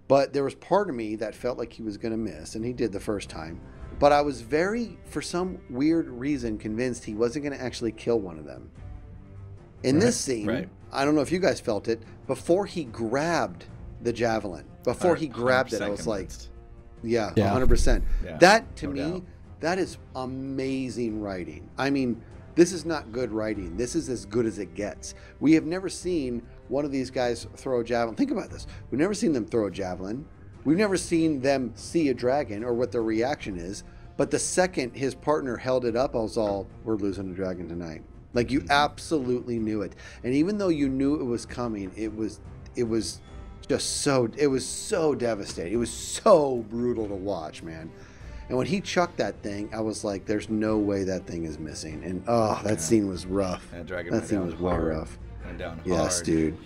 but there was part of me that felt like he was going to miss, and he did the first time. But I was for some weird reason, convinced he wasn't going to actually kill one of them. In this scene, I don't know if you guys felt it, before he grabbed the javelin, before he grabbed it, I was like, 100%. Yeah, that, to me, that is amazing writing. I mean, this is not good writing. This is as good as it gets. We have never seen one of these guys throw a javelin. Think about this. We've never seen them throw a javelin. We've never seen them see a dragon or what their reaction is. But the second his partner held it up, I was all, we're losing a dragon tonight. Like, you absolutely knew it. And even though you knew it was coming, it was so devastating. It was so brutal to watch, man. And when he chucked that thing, I was like, there's no way that thing is missing. And that scene was rough. That scene was way rough. Went down hard. Yes, dude.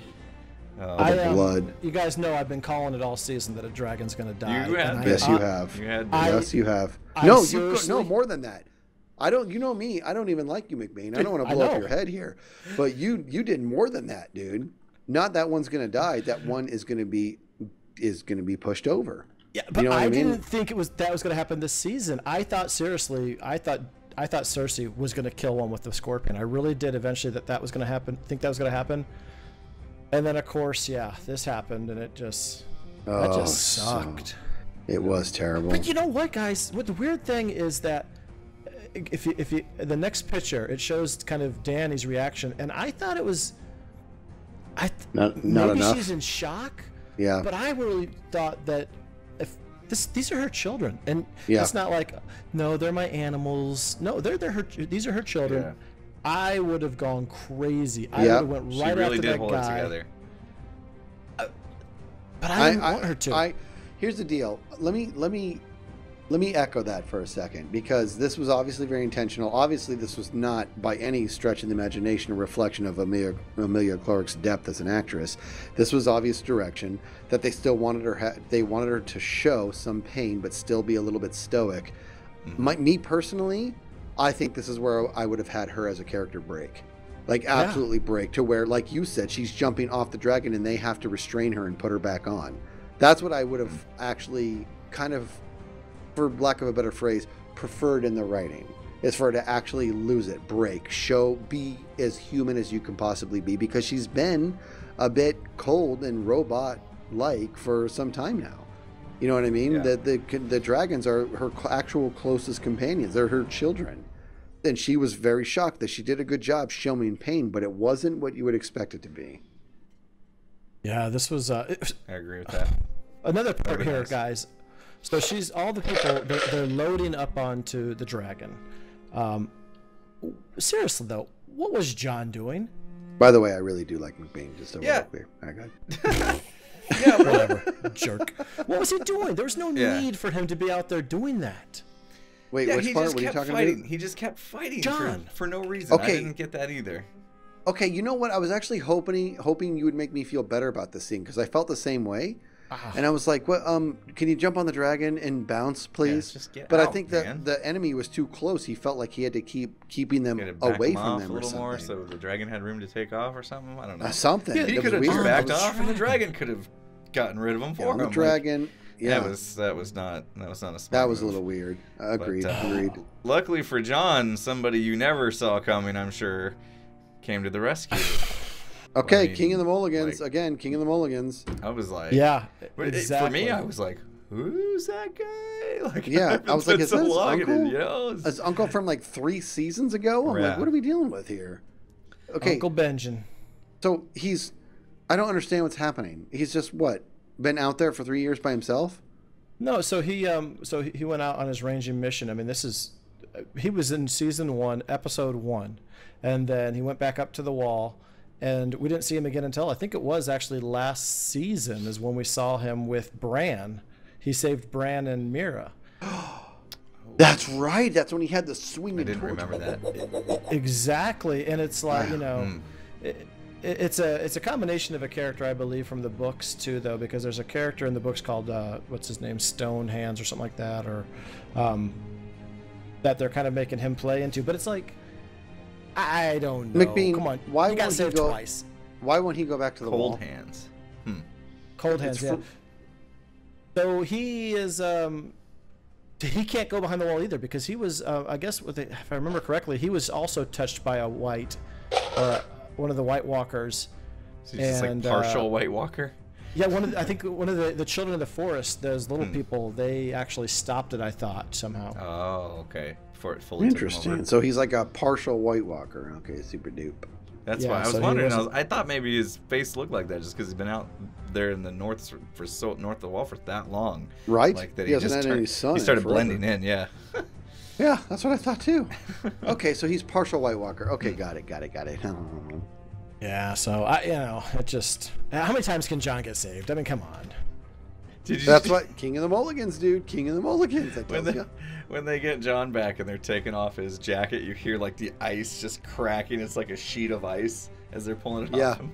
The blood. You guys know I've been calling it all season that a dragon's going to die. Yes, you have. Yes, you have. No, more than that. You know me. I don't even like you, Mkbean. I don't want to blow up your head here, but you did more than that, dude. Not that one's gonna die. That one is gonna be pushed over. Yeah, but you know I didn't think that was gonna happen this season. I thought seriously. I thought Cersei was gonna kill one with the Scorpion. I really did eventually that was gonna happen. Think that was gonna happen. And then of course, this happened, and it just sucked. It was terrible. But you know what, guys? What the weird thing is that. If you the next picture, it shows kind of Dany's reaction, and I thought it was, not maybe enough. She's in shock. Yeah. But I really thought that if these are her children, and it's not like, no, they're my animals. No, these are her children. Yeah. I would have gone crazy. I would have went right after that guy. She really did hold it together. But I didn't want her to. Here's the deal. Let me echo that for a second, because this was obviously very intentional. Obviously, this was not by any stretch of the imagination a reflection of Emilia Clarke's depth as an actress. This was obvious direction that they still wanted her. They wanted her to show some pain, but still be a little bit stoic. Me personally, I think this is where I would have had her as a character break, like absolutely break to where, like you said, she's jumping off the dragon and they have to restrain her and put her back on. That's what I would have actually kind of, for lack of a better phrase, preferred in the writing, is for her to actually lose it, break, be as human as you can possibly be, because she's been a bit cold and robot-like for some time now. You know what I mean? Yeah. The dragons are her actual closest companions. They're her children. And she was very shocked that she did a good job showing pain, but it wasn't what you would expect it to be. Yeah, this was... I agree with that. Another part here, guys. So all the people, they're loading up onto the dragon. Seriously, though, what was Jon doing? By the way, I really do like Mkbean, just so we're clear. I got Yeah, whatever. Jerk. What was he doing? There was no need for him to be out there doing that. Wait, which part? What are you talking about? He just kept fighting John. for no reason. Okay. I didn't get that either. Okay, you know what? I was actually hoping you would make me feel better about this scene because I felt the same way. And I was like, "What? Can you jump on the dragon and bounce, please?" Yeah, just get but out, I think man. that the enemy was too close. He felt like he had to keeping them away from them a little or more, so the dragon had room to take off or something. I don't know. Something. He could have just backed off, and the dragon could have gotten rid of him for him. The dragon. Yeah, that was not a smart That was move. a little weird. Agreed. Luckily for John, somebody you never saw coming, I'm sure, came to the rescue. Okay, King of the Mulligans again. King of the Mulligans. I was like, exactly. For me, I was like, who's that guy? Like, I was like, is this Uncle? You know, is Uncle from like 3 seasons ago? I'm like, what are we dealing with here? Okay, Uncle Benjen. So I don't understand what's happening. He's just been out there for 3 years by himself? No, so he went out on his ranging mission. I mean, he was in season 1, episode 1, and then he went back up to the wall. And we didn't see him again until I think it was actually last season is when we saw him with Bran. He saved Bran and Mira. That's right. That's when he had the swinging torch. I didn't remember that. Exactly. And it's like, it's a combination of a character, I believe, from the books too, though, because there's a character in the books called what's his name, Stone Hands or something like that, or that they're kind of making him play into. But it's like, I don't know. Mkbean, come on, why you got saved twice. Why won't he go back to the wall? Cold hands. Cold hands. Yeah. So he is. He can't go behind the wall either because he was. I guess if I remember correctly, he was also touched by a white, one of the White Walkers. So he's just like partial White Walker. Yeah, I think one of the children of the forest, those little people, they actually stopped it. I thought somehow. Oh, okay. Before it fully interesting. So he's like a partial White Walker. Okay, super dupe. That's why I was wondering. I thought maybe his face looked like that just because he's been out there in the north north of the wall for that long. Right. Like that he started blending in. Yeah. Yeah, that's what I thought too. Okay, so he's partial White Walker. Okay, got it. Yeah, so it just how many times can John get saved? I mean, come on. That's what King of the Mulligans, dude. King of the Mulligans. When they get John back and they're taking off his jacket, you hear like the ice just cracking. It's like a sheet of ice as they're pulling it off him.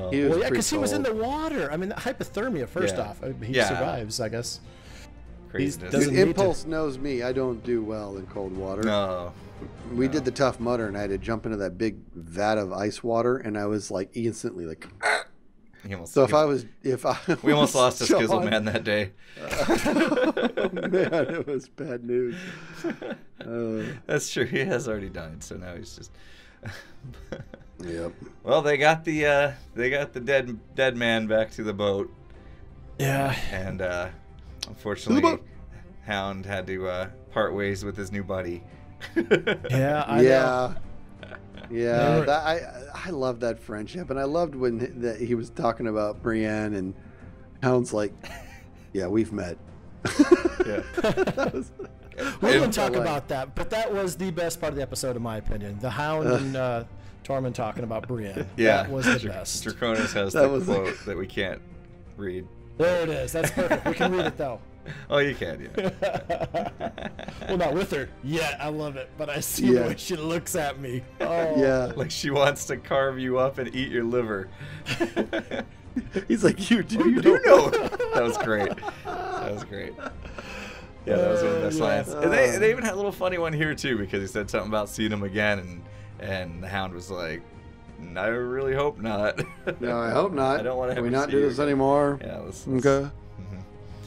Because he was in the water. I mean, hypothermia. First off, he survives, I guess. Dude, Impulse knows me. I don't do well in cold water. No. We did the Tough Mudder, and I had to jump into that big vat of ice water, and I was like instantly like. We almost lost a Skizzleman that day. Oh, man, it was bad news. That's true. He has already died, so now he's just. Yep. Well, they got the dead man back to the boat. Yeah. And unfortunately, Hound had to part ways with his new buddy. I know. Yeah, I love that friendship, and I loved when he was talking about Brienne, and Hound's like, "Yeah, we've met." Yeah, we didn't talk about that, but that was the best part of the episode, in my opinion. The Hound and Tormund talking about Brienne. Yeah, that was the best. Draconis has the quote that we can't read. There it is. That's perfect. We can read it though. Oh, you can, yeah. Well, not with her. Yeah, I love it. But I see the way she looks at me. Oh. Yeah. Like she wants to carve you up and eat your liver. He's like, you do know. That was great. Yeah, that was one of the best lines. And they even had a little funny one here, too, because he said something about seeing him again, and the Hound was like, I really hope not. No, I hope not. I don't want to have Can we not do this anymore? Yeah, let's okay.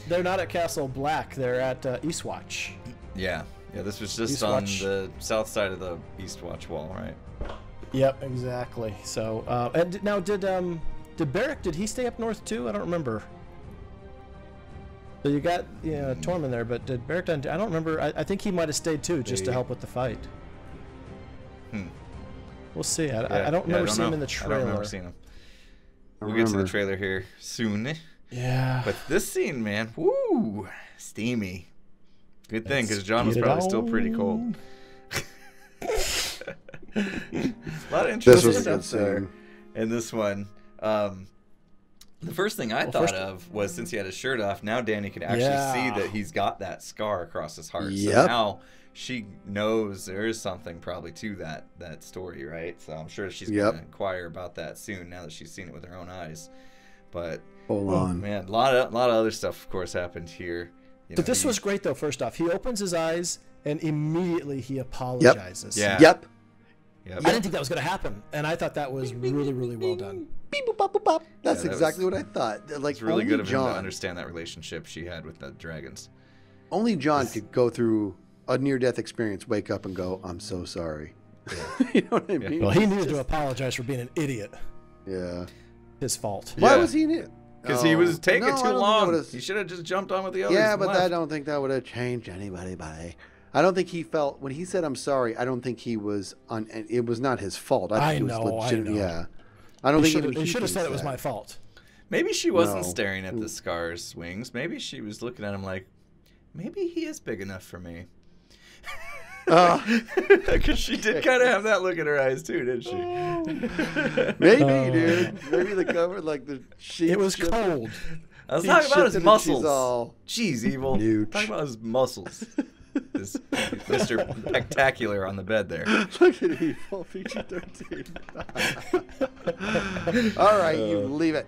They're not at Castle Black. They're at Eastwatch. Yeah. Yeah, this was just on the south side of the Eastwatch wall, right? Yep, exactly. So, and now did Beric, did he stay up north too? I don't remember. So you got Tormund there, but did Beric? I don't remember. I think he might have stayed too, just to help with the fight. We'll see. I don't remember seeing him in the trailer. I don't remember seeing him. We'll get to the trailer here soon. Yeah. But this scene, man, woo, steamy. Good thing, because John was probably still pretty cold. A lot of interesting stuff there in this one. The first thing I thought of was, since he had his shirt off, now Dany can actually see that he's got that scar across his heart. Yep. So now she knows there is something probably to that story, right? So I'm sure she's going to inquire about that soon, now that she's seen it with her own eyes. But hold on, man, a lot of other stuff, of course, happened here. But this was great, though. First off, he opens his eyes and immediately he apologizes. Yeah. Yep. I didn't think that was going to happen, and I thought that was really, really well done. Beep, boop, bop, boop, bop. That's exactly what I thought. Like, it's really good of him to understand that relationship she had with the dragons. Only Jon could go through a near-death experience, wake up and go, "I'm so sorry." Yeah. You know what I mean? Well, he needed to apologize for being an idiot. Yeah. His fault. Why was he an idiot? Because he was taking too long. He should have just jumped on with the others. Yeah, but I don't think that would have changed anybody. I don't think he felt, when he said "I'm sorry," I don't think he was on. It was not his fault. I know. Yeah. I don't think he should have said it was my fault. Maybe she wasn't staring at the scar's wings. Maybe she was looking at him like, maybe he is big enough for me. Because she did kind of have that look in her eyes too, didn't she? Maybe, dude. Maybe the cover, like the sheet. It was cold. I was talking about his muscles. Jeez, Evil. Talking about his muscles. This Mr. Spectacular on the bed there. Look at Evil, PG-13. All right, you leave it.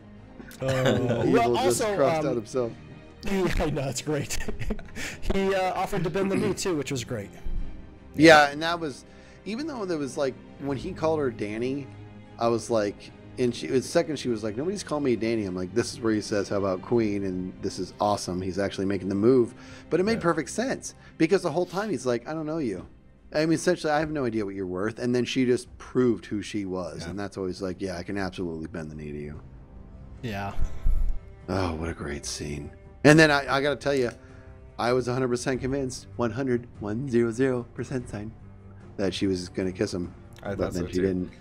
Evil just crossed out himself. I know, that's great. He offered to bend the knee too, which was great. Yeah, and that was, even though there was like, when he called her Dany, I was like, and she was second, she was like, "Nobody's called me Dany." I'm like, this is where he says, "How about Queen?" And this is awesome. He's actually making the move. But it made perfect sense, because the whole time he's like, "I don't know you." I mean, essentially, I have no idea what you're worth. And then she just proved who she was. And that's always like, yeah, I can absolutely bend the knee to you. Yeah. Oh, what a great scene. And then I got to tell you, I was 100% convinced, 100% sign, that she was going to kiss him. I but then so she too. didn't.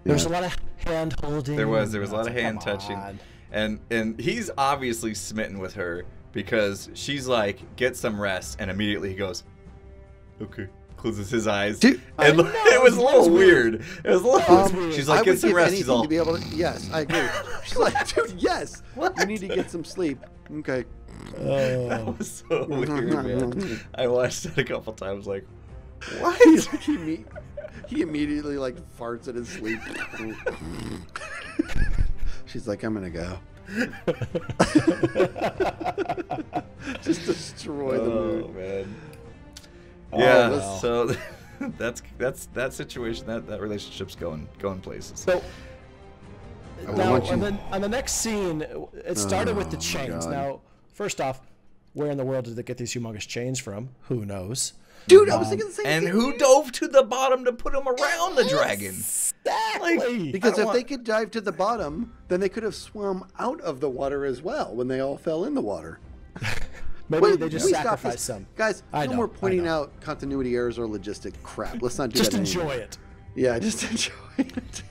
There was a lot of hand holding. There was a lot of hand touching. And he's obviously smitten with her, because she's like, "Get some rest," and immediately he goes, "Okay." Closes his eyes. Dude, and it was a little weird. It was a little weird. She's like, "Get some rest." He's all, to be able to, yes, I agree. She's like, "Dude, yes. What? You need to get some sleep." Okay. That was so weird, man. I watched it a couple times, like, what? He immediately like farts in his sleep. She's like, "I'm gonna go." Just destroy the mood. Oh man. Yeah. So that's that situation. That relationship's going places. So now on the next scene, it started with the chains. Now, first off, where in the world did they get these humongous chains from? Who knows? Dude, I was thinking the same thing. And who dove to the bottom to put them around the dragon? Exactly. Because if they could dive to the bottom, then they could have swum out of the water as well when they all fell in the water. Maybe they just sacrificed some. Guys, no more pointing out continuity errors or logistic crap. Let's not do that anymore. Just enjoy it. Yeah, just enjoy it.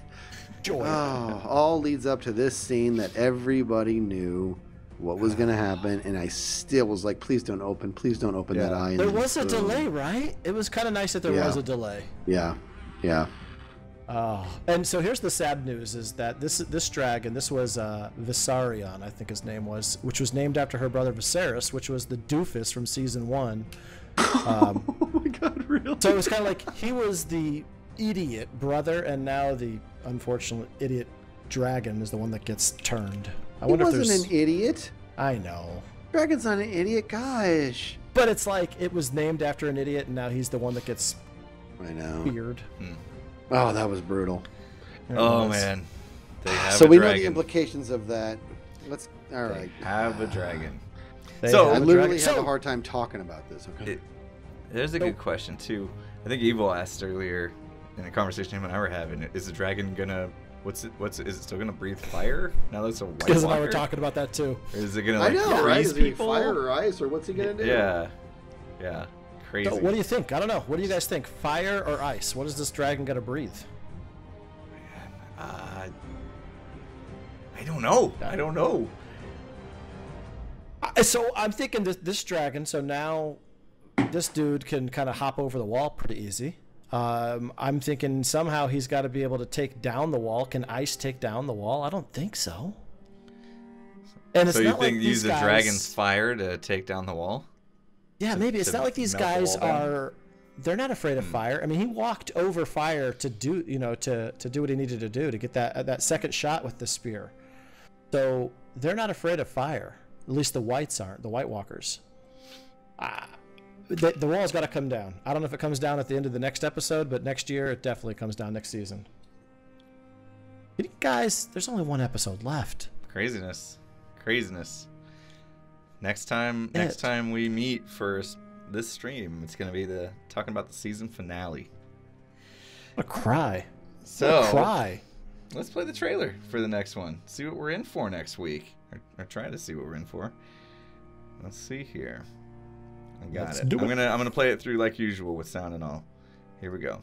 All leads up to this scene that everybody knew what was going to happen, and I still was like, please don't open that eye. There was a delay, right? It was kind of nice that there was a delay. Yeah. And so here's the sad news: is that this dragon, this was Viserion, I think his name was, which was named after her brother Viserys, which was the doofus from season 1. Oh my God, really? So it was kind of like he was the idiot brother, and now the unfortunate idiot dragon is the one that gets turned. I wonder if wasn't an idiot. I know. Dragon's not an idiot, gosh. But it's like it was named after an idiot, and now he's the one that gets. I know. Weird. Oh, that was brutal. Man. They have so a we dragon. know the implications of that. All right. Have a dragon. I literally have a hard time talking about this. Okay. There's a good question too. I think Evil asked earlier in a conversation him and I were having. Is the dragon gonna? Is it still gonna breathe fire? Now that's a White Walker. Because I were talking about that too. Or is it gonna freeze people? Fire or ice, or what's he gonna do? Yeah. Crazy. So what do you think? I don't know. What do you guys think? Fire or ice? What is this dragon gonna breathe? I don't know. So I'm thinking this dragon. So now this dude can kind of hop over the wall pretty easy. I'm thinking somehow he's got to be able to take down the wall. Can ice take down the wall? I don't think so. And it's so you not think like use these guys... the dragon's fire to take down the wall? Yeah, maybe. It's not like these guys are... They're not afraid of fire. I mean, he walked over fire to do, you know, to do what he needed to do to get that second shot with the spear. So they're not afraid of fire. At least the whites aren't. The White Walkers. The wall's got to come down. I don't know if it comes down at the end of the next episode, but next year it definitely comes down next season. Guys, there's only one episode left. Craziness. Next time we meet for this stream, it's gonna be talking about the season finale. What a cry. Let's play the trailer for the next one. See what we're in for next week. Or try to see what we're in for. Let's see here. I got it. I'm gonna play it through like usual with sound and all. Here we go.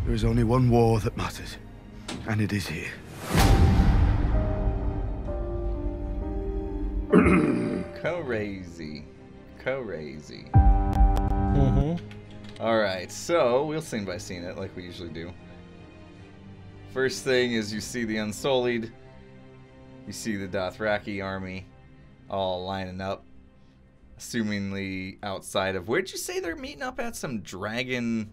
There is only one war that matters, and it is here. Crazy. Mm-hmm. Alright, so we'll scene by scene it like we usually do. First thing is you see the Unsullied. You see the Dothraki army all lining up. Assumingly outside of... Where'd you say they're meeting up at? Some dragon...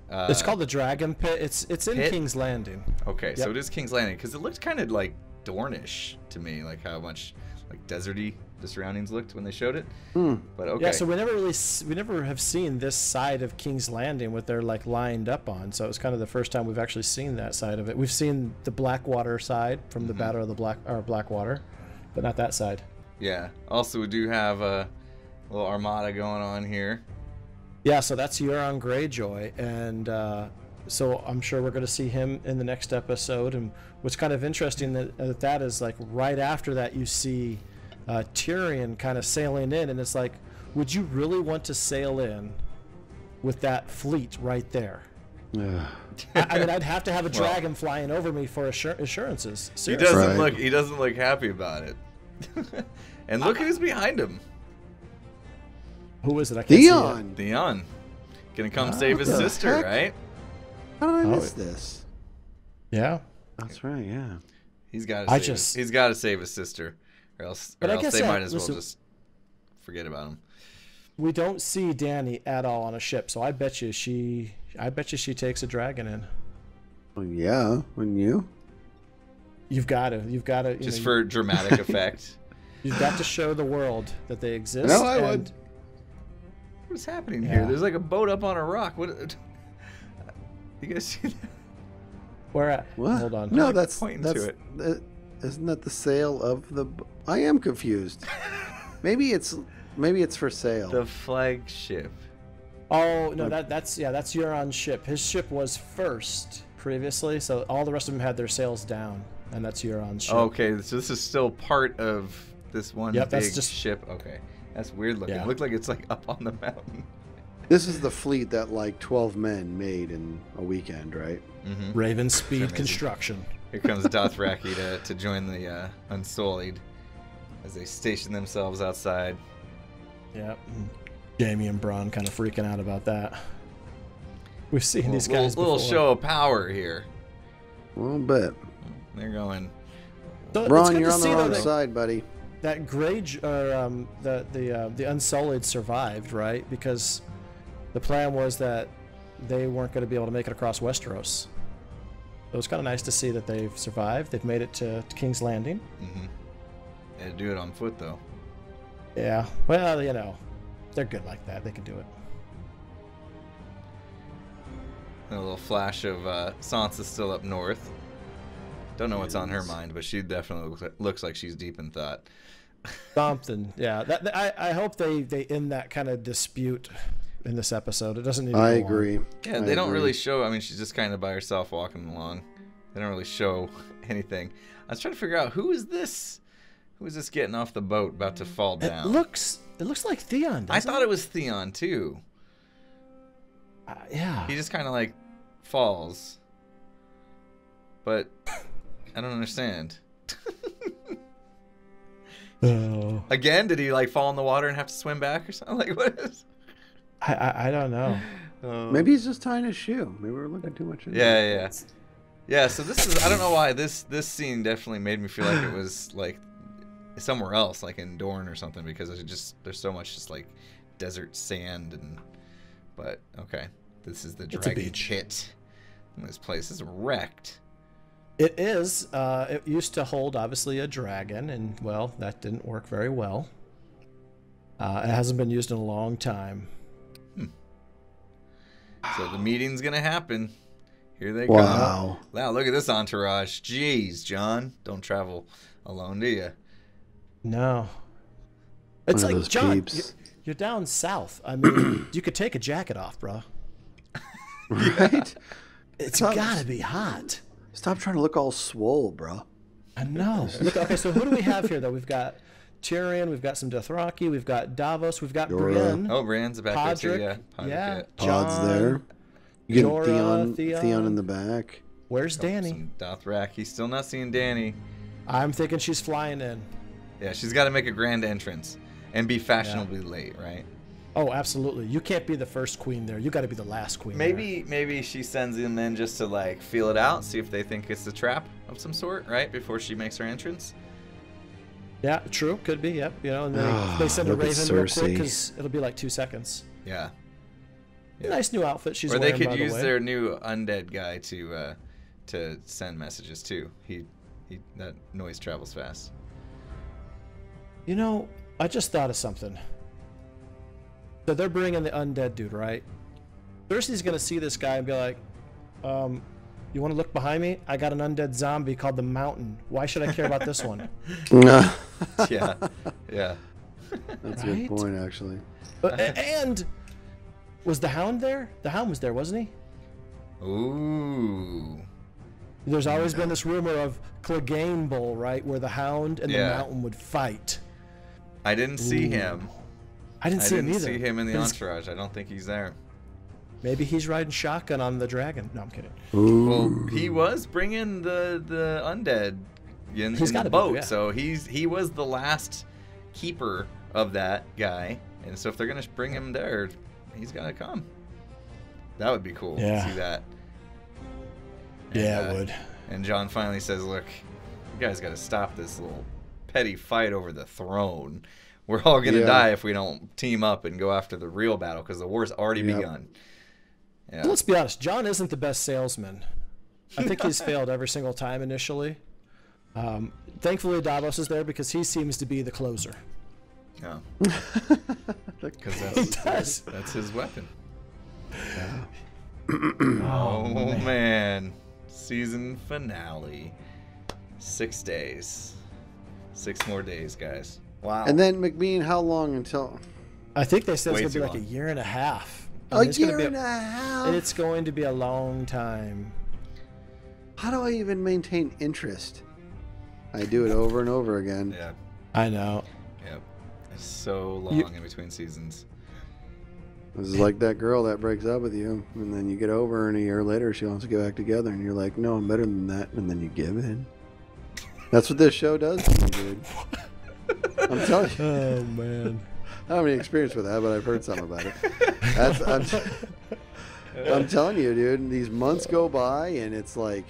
it's called the Dragon Pit. It's in Pit? King's Landing. Okay, Yep. so it is King's Landing, because it looked kind of like Dornish to me, like how much like deserty the surroundings looked when they showed it. But okay. Yeah, so we never have seen this side of King's Landing what they're like lined up on. So it's kind of the first time we've actually seen that side of it. We've seen the Blackwater side from the Battle of the Blackwater, but not that side. Yeah. Also, we do have a little armada going on here. Yeah, so that's Euron Greyjoy, and so I'm sure we're going to see him in the next episode. And what's kind of interesting that is like right after that you see Tyrion kind of sailing in, and it's like, would you really want to sail in with that fleet right there? Yeah. I mean, I'd have to have a dragon flying over me for assurances. Seriously. He doesn't look happy about it. And look who's behind him. Who is it? I can't see it. Theon. Gonna come save his sister, right? How did I miss this? Yeah. That's right, yeah. He's got to save his sister, or else they might as well just forget about him. We don't see Dany at all on a ship, so I bet you she takes a dragon in. Well, yeah, wouldn't you? You've got to. Just for dramatic effect. You've got to show the world that they exist. No, I would. What's happening here? There's like a boat up on a rock. What? You guys see that? Where at? What? Hold on. No, that's pointing to it. Isn't that the sail of the? I am confused. Maybe it's for sale. The flagship. Oh no, that's Euron's ship. His ship was first previously, so all the rest of them had their sails down, and that's Euron's ship. Okay, so this is still part of this one big ship. Okay, that's weird looking. Yeah. It looked like it's like up on the mountain. This is the fleet that like 12 men made in a weekend, right? Mm-hmm. Raven Speed Construction. Here comes Dothraki to join the Unsullied as they station themselves outside. Yep. Jaime and Bronn kind of freaking out about that. We've seen these guys before. Little show of power here. A little bit. They're going. So Bronn, you're on the wrong side, buddy. That the Unsullied survived, right? Because the plan was that they weren't going to be able to make it across Westeros. So it's kind of nice to see that they've survived. They've made it to King's Landing. Mm-hmm. They had to do it on foot, though. Yeah. Well, you know, they're good like that. They can do it. A little flash of Sansa still up north. Don't know what's on her mind, but she definitely looks like she's deep in thought. Something, yeah. I hope they end that kind of dispute in this episode. It doesn't need to I agree. Yeah, they don't really show. I mean, she's just kind of by herself walking along. They don't really show anything. I was trying to figure out who is this? Who is this getting off the boat about to fall down? It looks like Theon. I thought it was Theon too. Yeah. He just kind of like falls. But I don't understand. Oh. Again, did he like fall in the water and have to swim back or something? Like what is? I don't know. Maybe he's just tying his shoe. Maybe we're looking too much into it. Yeah, so this is, I don't know why this scene definitely made me feel like it was like somewhere else, like in Dorne or something, because there's so much just like desert sand but okay, this is the dragon pit. This place is wrecked. It is. It used to hold obviously a dragon, and well, that didn't work very well. It hasn't been used in a long time. So the meeting's gonna happen. Here they come. Wow, look at this entourage. Jeez, John, don't travel alone, do you? No. It's like, John, you're down south. I mean, you could take a jacket off, bro. Right? It's gotta be hot. Stop trying to look all swole, bro. I know. Look, okay, so who do we have here, though? We've got Tyrion, we've got some Dothraki, we've got Davos, we've got Brienne. Oh, Brienne's back there too, yeah. Podrick, Pod's there. You get Theon in the back. Where's Dany? Some Dothraki. Still not seeing Dany. I'm thinking she's flying in. Yeah, she's got to make a grand entrance and be fashionably late, right? Oh, absolutely. You can't be the first queen there. You got to be the last queen. Maybe she sends them in just to like feel it out, see if they think it's a trap of some sort, right? Before she makes her entrance. Yeah, true. Could be. Yep. You know, and then they send a Raven real quick because it'll be like 2 seconds. Yeah. Nice new outfit she's wearing. Or they could use their new undead guy to send messages too. That noise travels fast. You know, I just thought of something. So they're bringing the undead dude, right? Cersei's gonna see this guy and be like, you want to look behind me? I got an undead zombie called the Mountain. Why should I care about this one? Yeah. That's a good point, actually. And was the Hound there? The Hound was there, wasn't he? Ooh. There's always been this rumor of Clegane Bowl, right, where the Hound and the Mountain would fight. I didn't see him. I didn't see him either. I didn't see him in the entourage. I don't think he's there. Maybe he's riding shotgun on the dragon. No, I'm kidding. Ooh. Well, he was bringing the undead in the boat, so he was the last keeper of that guy, and so if they're gonna bring him there, he's gotta come. That would be cool to see that. And, it would. And John finally says, "Look, you guys got to stop this little petty fight over the throne. We're all gonna die if we don't team up and go after the real battle because the war's already begun." Yeah. Let's be honest. John isn't the best salesman. I think he's failed every single time initially. Thankfully, Davos is there because he seems to be the closer. Yeah. Because that's his weapon. Yeah. Oh man. Season finale. 6 days. 6 more days, guys. Wow. And then Mkbean, how long until? I think they said it's going to be like a year and a half. A year and a half? It's going to be a long time. How do I even maintain interest? I do it over and over again. Yeah. I know. Yep. It's so long in between seasons. This is like that girl that breaks up with you, and then you get over her, and a year later she wants to get back together, and you're like, no, I'm better than that, and then you give in. That's what this show does to me, dude. I'm telling you. Oh, man. I don't have any experience with that, but I've heard something about it. I'm telling you, dude, these months go by, and it's like,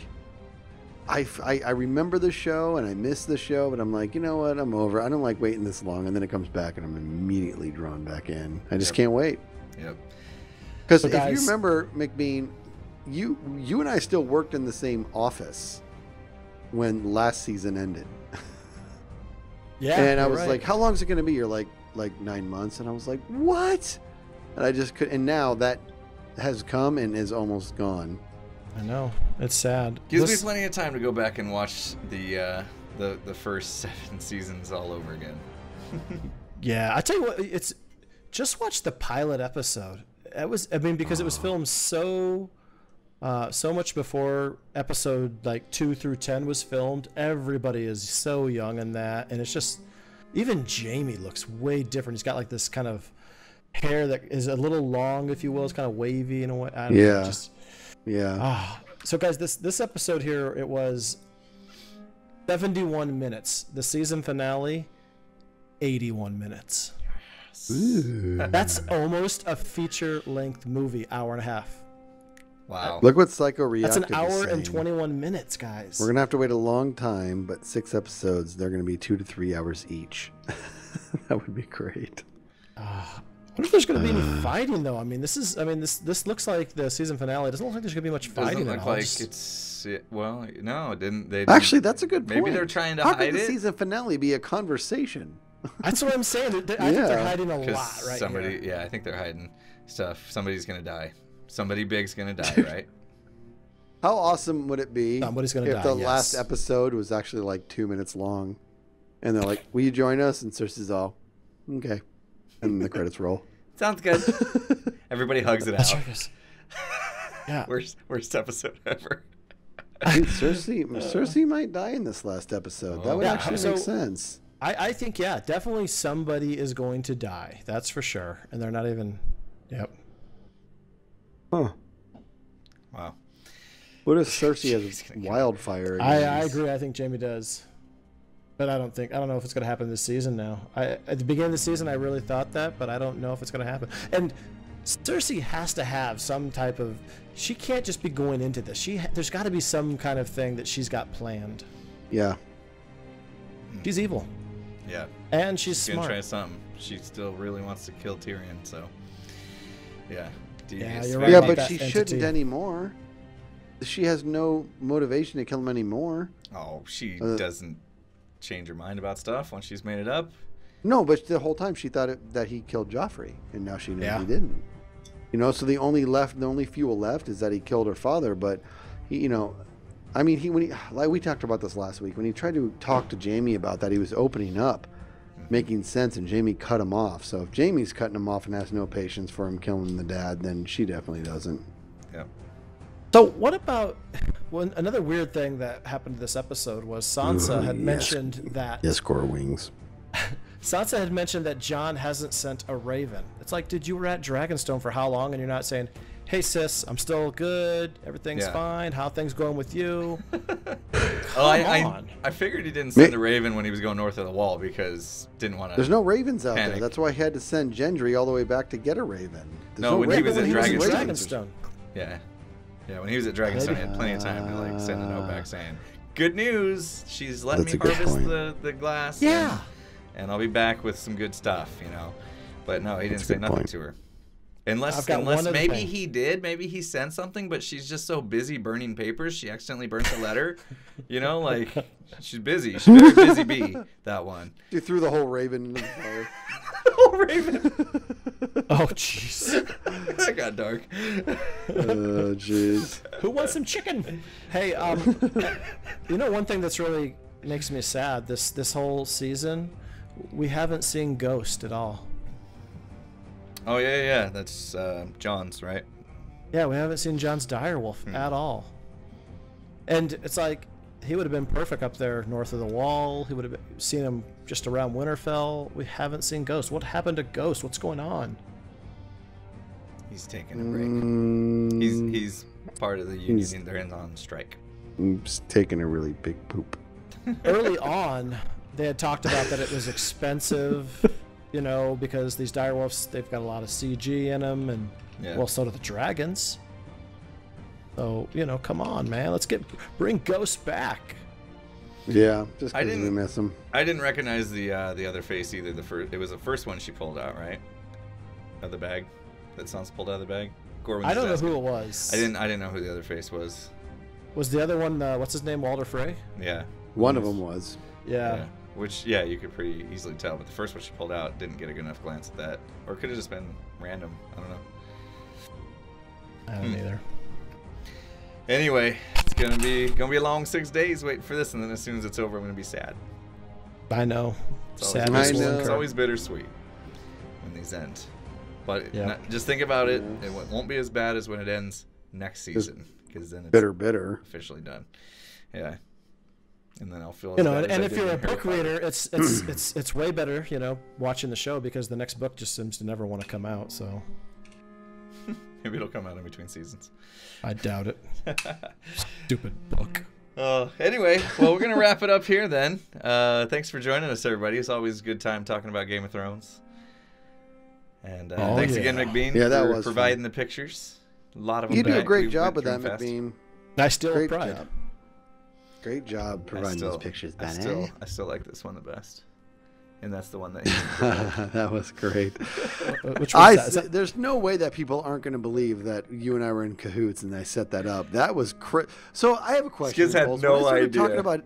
I remember the show, and I miss the show, but I'm like, you know what, I'm over. I don't like waiting this long, and then it comes back, and I'm immediately drawn back in. I just can't wait. Yep. Because if you remember, Mkbean, you and I still worked in the same office when last season ended. Yeah. And I was like, how long is it going to be? You're like 9 months. And I was like, what? And I just could. And now that has come and is almost gone. I know. It's sad. Gives me plenty of time to go back and watch the first 7 seasons all over again. Yeah. I tell you what, it's just watch the pilot episode. That was, I mean, because it was filmed so much before episode like 2 through 10 was filmed. Everybody is so young in that, and it's just, even Jaime looks way different. He's got like this kind of hair that is a little long, if you will. It's kind of wavy in a way. I don't know, just, so guys, this episode here, it was 71 minutes. The season finale, 81 minutes. Ooh. That's almost a feature-length movie, hour and a half. Wow. Look what Psycho Reactive That's an hour is saying. and 21 minutes, guys. We're going to have to wait a long time, but 6 episodes, they're going to be 2 to 3 hours each. That would be great. I wonder if there's going to be any fighting, though. I mean, this looks like the season finale. It doesn't look like there's going to be much fighting. Doesn't look like it's... Well, no, it didn't. Actually, that's a good point. Maybe they're trying to hide it. How could the season finale be a conversation? That's what I'm saying. I think they're hiding a lot right here. Yeah, I think they're hiding stuff. Somebody's going to die. Somebody big's going to die, right? How awesome would it be Somebody's gonna die, if the last episode was actually like 2 minutes long? And they're like, will you join us? And Cersei's all, okay. And the credits roll. Sounds good. Everybody hugs it out. Right. Yeah. Worst episode ever. I mean, Cersei might die in this last episode. That would actually make sense. I think, yeah, definitely somebody is going to die. That's for sure. And they're not even, yep. Huh. Wow. What if Cersei has wildfire? I agree. I think Jaime does. But I don't know if it's going to happen this season now. At the beginning of the season, I really thought that, but I don't know if it's going to happen. And Cersei has to have some type of... She can't just be going into this. There's got to be some kind of thing that she's got planned. Yeah. She's evil. Yeah. And she's smart. Gonna try something. She still really wants to kill Tyrion, so... Yeah. Yeah, you're right. Yeah, but she shouldn't anymore. She has no motivation to kill him anymore. Oh, she doesn't change her mind about stuff once she's made it up. No, but the whole time she thought that he killed Joffrey, and now she knows he didn't. You know, so the only fuel left is that he killed her father. But he, you know, I mean, like we talked about this last week, when he tried to talk to Jaime about that, he was opening up, making sense, and Jaime cut him off. So if Jaime's cutting him off and has no patience for him killing the dad, then she definitely doesn't. Yeah. So what about another weird thing that happened to this episode was Sansa had mentioned that... Yes, Core Wings. Sansa had mentioned that Jon hasn't sent a raven. It's like, dude, you were at Dragonstone for how long and you're not saying, hey, sis, I'm still good, everything's fine, how things going with you? I figured he didn't send a raven when he was going north of the wall because didn't want to... There's no ravens out there. That's why he had to send Gendry all the way back to get a raven. When he was at Dragonstone. Yeah. Yeah, when he was at Dragonstone, he had plenty of time to like send a note back saying, good news, she's letting me harvest the glass. Yeah. And I'll be back with some good stuff, you know. But no, he didn't say nothing to her. Unless maybe he did, maybe he sent something, but she's just so busy burning papers, she accidentally burnt the letter. You know, like, she's busy. She's very busy bee, that one. She threw the whole raven into the fire. Oh, raven. Oh, jeez. That got dark. Oh, jeez. Who wants some chicken? Hey, you know, one thing that's really makes me sad, this whole season, we haven't seen Ghost at all. Oh, yeah. That's Jon's, right? Yeah, we haven't seen Jon's direwolf at all. And it's like, he would have been perfect up there north of the wall. He would have seen him just around Winterfell. We haven't seen Ghost. What happened to Ghost? What's going on? He's taking a break. He's part of the union. They're on strike. He's taking a really big poop. Early on, they had talked about that it was expensive, you know, because these direwolves, they've got a lot of CG in them, and well, so do the dragons. So, you know, come on, man, bring Ghost back. Yeah, just because we miss him. I didn't recognize the other face either. It was the first one she pulled out, right? Out of the bag. That Sansa pulled out of the bag. I don't know who it was. I didn't know who the other face was. Was the other one what's his name? Walder Frey? Yeah. One of them was. Yeah. Which, you could pretty easily tell. But the first one she pulled out didn't get a good enough glance at that. Or it could have just been random. I don't know. I don't either. Anyway, it's gonna be a long 6 days waiting for this, and then as soon as it's over, I'm gonna be sad. I know. It's always bittersweet when these end. But just think about it. It won't be as bad as when it ends next season, because then it's bitter officially done. Yeah. And then I'll feel and if you're a book reader, it's way better, watching the show, because the next book just seems to never want to come out. So maybe it'll come out in between seasons. I doubt it. Stupid book. Anyway, well, we're gonna wrap it up here then. Thanks for joining us, everybody. It's always a good time talking about Game of Thrones. And thanks again, Mkbean, for providing the pictures. A lot of them. You do a great job with that, Mkbean. I still pride. Great job providing those pictures, Ben. I still like this one the best, and that's the one that. That was great. Which was that? There's no way that people aren't going to believe that you and I were in cahoots and I set that up. That was So I have a question. Skiz had no idea.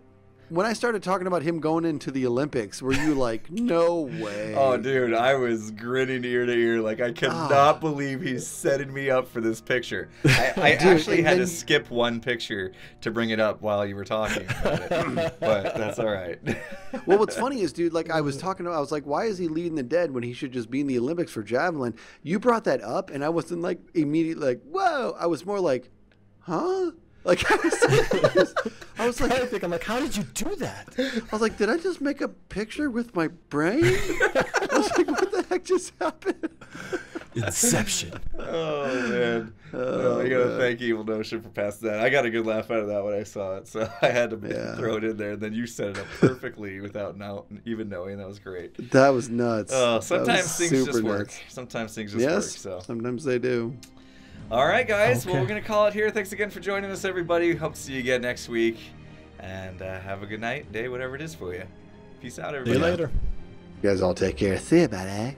When I started talking about him going into the Olympics, were you like, no way? Oh, dude, I was grinning ear to ear. Like, I cannot believe he's setting me up for this picture. I actually had to skip one picture to bring it up while you were talking about it. But that's all right. Well, what's funny is, dude, like I was like, why is he leading the dead when he should just be in the Olympics for javelin? You brought that up, and I wasn't like immediately like, whoa. I was more like, huh? Like I was like, I'm like, how did you do that? I was like, did I just make a picture with my brain? I was like, what the heck just happened? Inception. Oh man! I gotta thank Evil Notion for passing that. I got a good laugh out of that when I saw it, so I had to throw it in there. And then you set it up perfectly without even knowing. That was great. That was nuts. Sometimes things just work. Sometimes things just work. So sometimes they do. All right, guys. Okay. Well, we're going to call it here. Thanks again for joining us, everybody. Hope to see you again next week. And have a good night, day, whatever it is for you. Peace out, everybody. See you later. You guys all take care. See you, buddy.